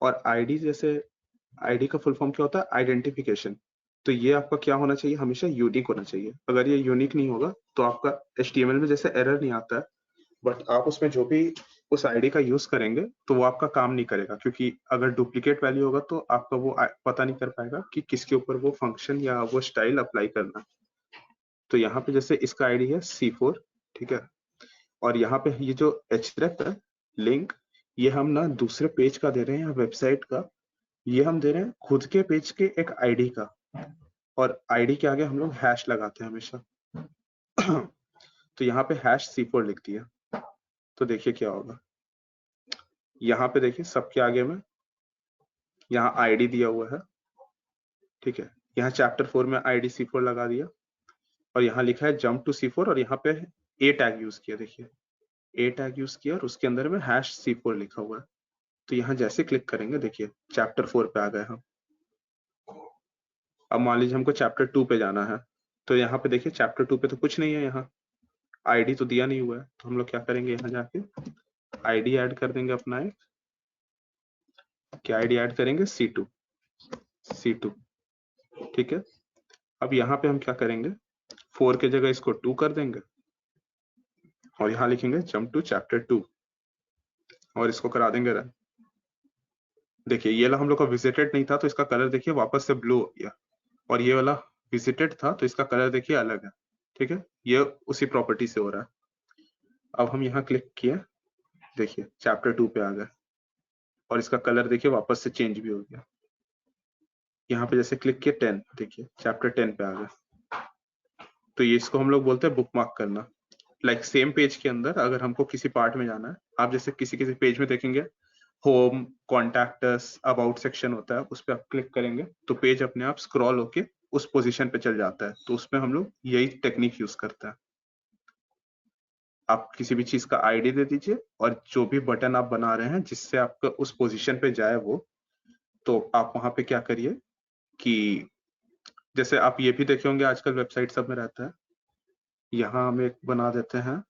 और आईडी जैसे, आईडी का फुल फॉर्म क्या होता है, आइडेंटिफिकेशन। तो ये आपका क्या होना चाहिए, हमेशा यूनिक होना चाहिए। अगर ये यूनिक नहीं होगा तो आपका HTML में जैसे एरर नहीं आता है, बट आप उसमें जो भी उस आईडी का यूज करेंगे तो वो आपका काम नहीं करेगा, क्योंकि अगर डुप्लीकेट वैल्यू होगा तो आपका वो पता नहीं कर पाएगा कि किसके ऊपर वो फंक्शन या वो स्टाइल अप्लाई करना है। तो यहाँ पे जैसे इसका आईडी है C4, ठीक है। और यहाँ पे ये जो href है लिंक, ये हम ना दूसरे पेज का दे रहे हैं या वेबसाइट का, ये हम दे रहे हैं खुद के पेज के एक आईडी का। और आईडी के आगे हम लोग हैश लगाते हैं हमेशा तो यहाँ पे #C4 लिख दिया। तो देखिए क्या होगा, यहाँ पे देखिए सबके आगे में यहाँ आईडी दिया हुआ है, ठीक है। यहाँ चैप्टर 4 में आईडी C4 लगा दिया और यहाँ लिखा है जंप टू C4 और यहाँ पे ए टैग यूज किया। देखिए ए टैग यूज किया और उसके अंदर में #C4 लिखा हुआ है। तो यहाँ जैसे क्लिक करेंगे, देखिए चैप्टर 4 पे आ गए हम। अब मान लीजिए हमको चैप्टर 2 पे जाना है, तो यहाँ पे देखिए चैप्टर 2 पे तो कुछ नहीं है, यहाँ आईडी तो दिया नहीं हुआ है। तो हम लोग क्या करेंगे, यहाँ जाके आईडी ऐड कर देंगे अपना एक, क्या आईडी ऐड करेंगे, C2, ठीक है। अब यहाँ पे हम क्या करेंगे, 4 के जगह इसको 2 कर देंगे और यहाँ लिखेंगे जंप टू चैप्टर 2 और इसको करा देंगे रन। देखिए ये वाला हम लोग का विजिटेड नहीं था तो इसका कलर देखिए वापस से ब्लू हो गया, और ये वाला विजिटेड था तो इसका कलर देखिए अलग है, ठीक है। ये उसी प्रॉपर्टी से हो रहा है। अब हम यहाँ क्लिक किए, देखिए चैप्टर 2 पे आ गए और इसका कलर देखिए वापस से चेंज भी हो गया। यहाँ पे जैसे क्लिक किए 10, देखिए चैप्टर 10 पे आ गए। तो ये इसको हम लोग बोलते हैं बुकमार्क करना। लाइक सेम पेज के अंदर अगर हमको किसी पार्ट में जाना है, आप जैसे किसी पेज में देखेंगे होम, कॉन्टैक्ट्स, अबाउट सेक्शन होता है, उस पर आप क्लिक करेंगे तो पेज अपने आप स्क्रॉल होके उस पोजीशन पे चल जाता है। तो उसमें हम लोग यही टेक्निक यूज करते हैं। आप किसी भी चीज का आईडी दे दीजिए और जो भी बटन आप बना रहे हैं जिससे आपका उस पोजीशन पे जाए वो, तो आप वहां पे क्या करिए कि जैसे आप ये भी देखे होंगे आजकल वेबसाइट सब में रहता है, यहाँ हम एक बना देते हैं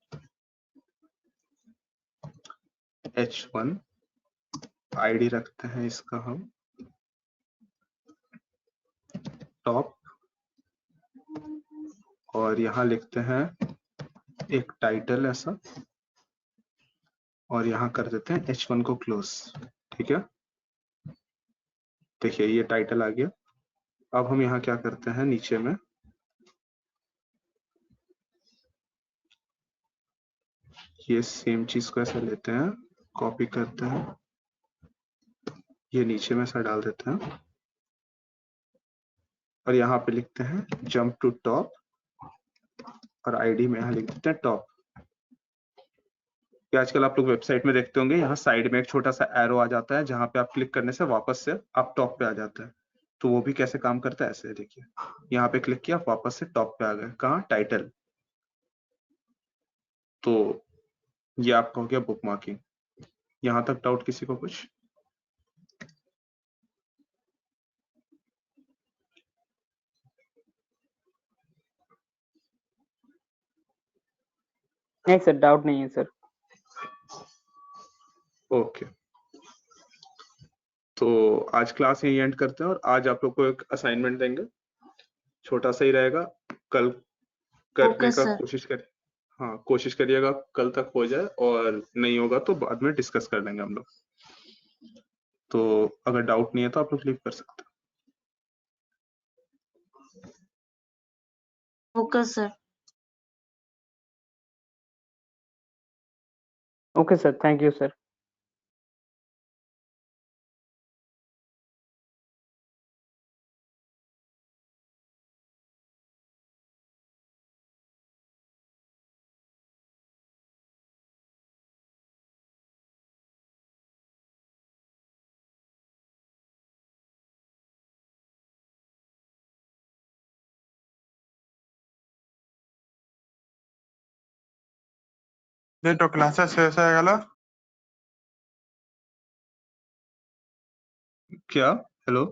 H1, आईडी रखते हैं इसका हम टॉप, और यहाँ लिखते हैं एक टाइटल ऐसा, और यहाँ कर देते हैं H1 को क्लोज, ठीक है। देखिए ये टाइटल आ गया। अब हम यहाँ क्या करते हैं, नीचे में ये सेम चीज को ऐसे लेते हैं, कॉपी करते हैं ये नीचे में ऐसा डाल देते हैं और यहाँ पे लिखते हैं जंप टू टॉप और आईडी में यहाँ लिख देते हैं टॉप। कि आजकल आप लोग वेबसाइट में देखते होंगे यहाँ साइड में एक छोटा सा एरो आ जाता है जहाँ पे आप क्लिक करने से वापस से आप टॉप पे आ जाता है। तो वो भी कैसे काम करता है ऐसे है, देखिए यहाँ पे क्लिक किया आप वापस से टॉप पे आ गए। कहाँ? टाइटल। तो ये आपका हो गया बुक मार्किंग। यहाँ तक डाउट किसी को कुछ? नहीं सर, डाउट नहीं है सर। ओके, तो आज क्लास यही एंड करते हैं और आज आप लोग को एक असाइनमेंट देंगे, छोटा सा ही रहेगा। कल करने ओके का सर। कोशिश करें। हाँ, कोशिश करिएगा कल तक हो जाए और नहीं होगा तो बाद में डिस्कस कर लेंगे हम लोग। तो अगर डाउट नहीं है तो आप लोग लीव कर सकते हैं। Okay sir. Okay sir, thank you sir. তো ক্লাসটা শেষ হয়ে গেল। क्या? हेलो।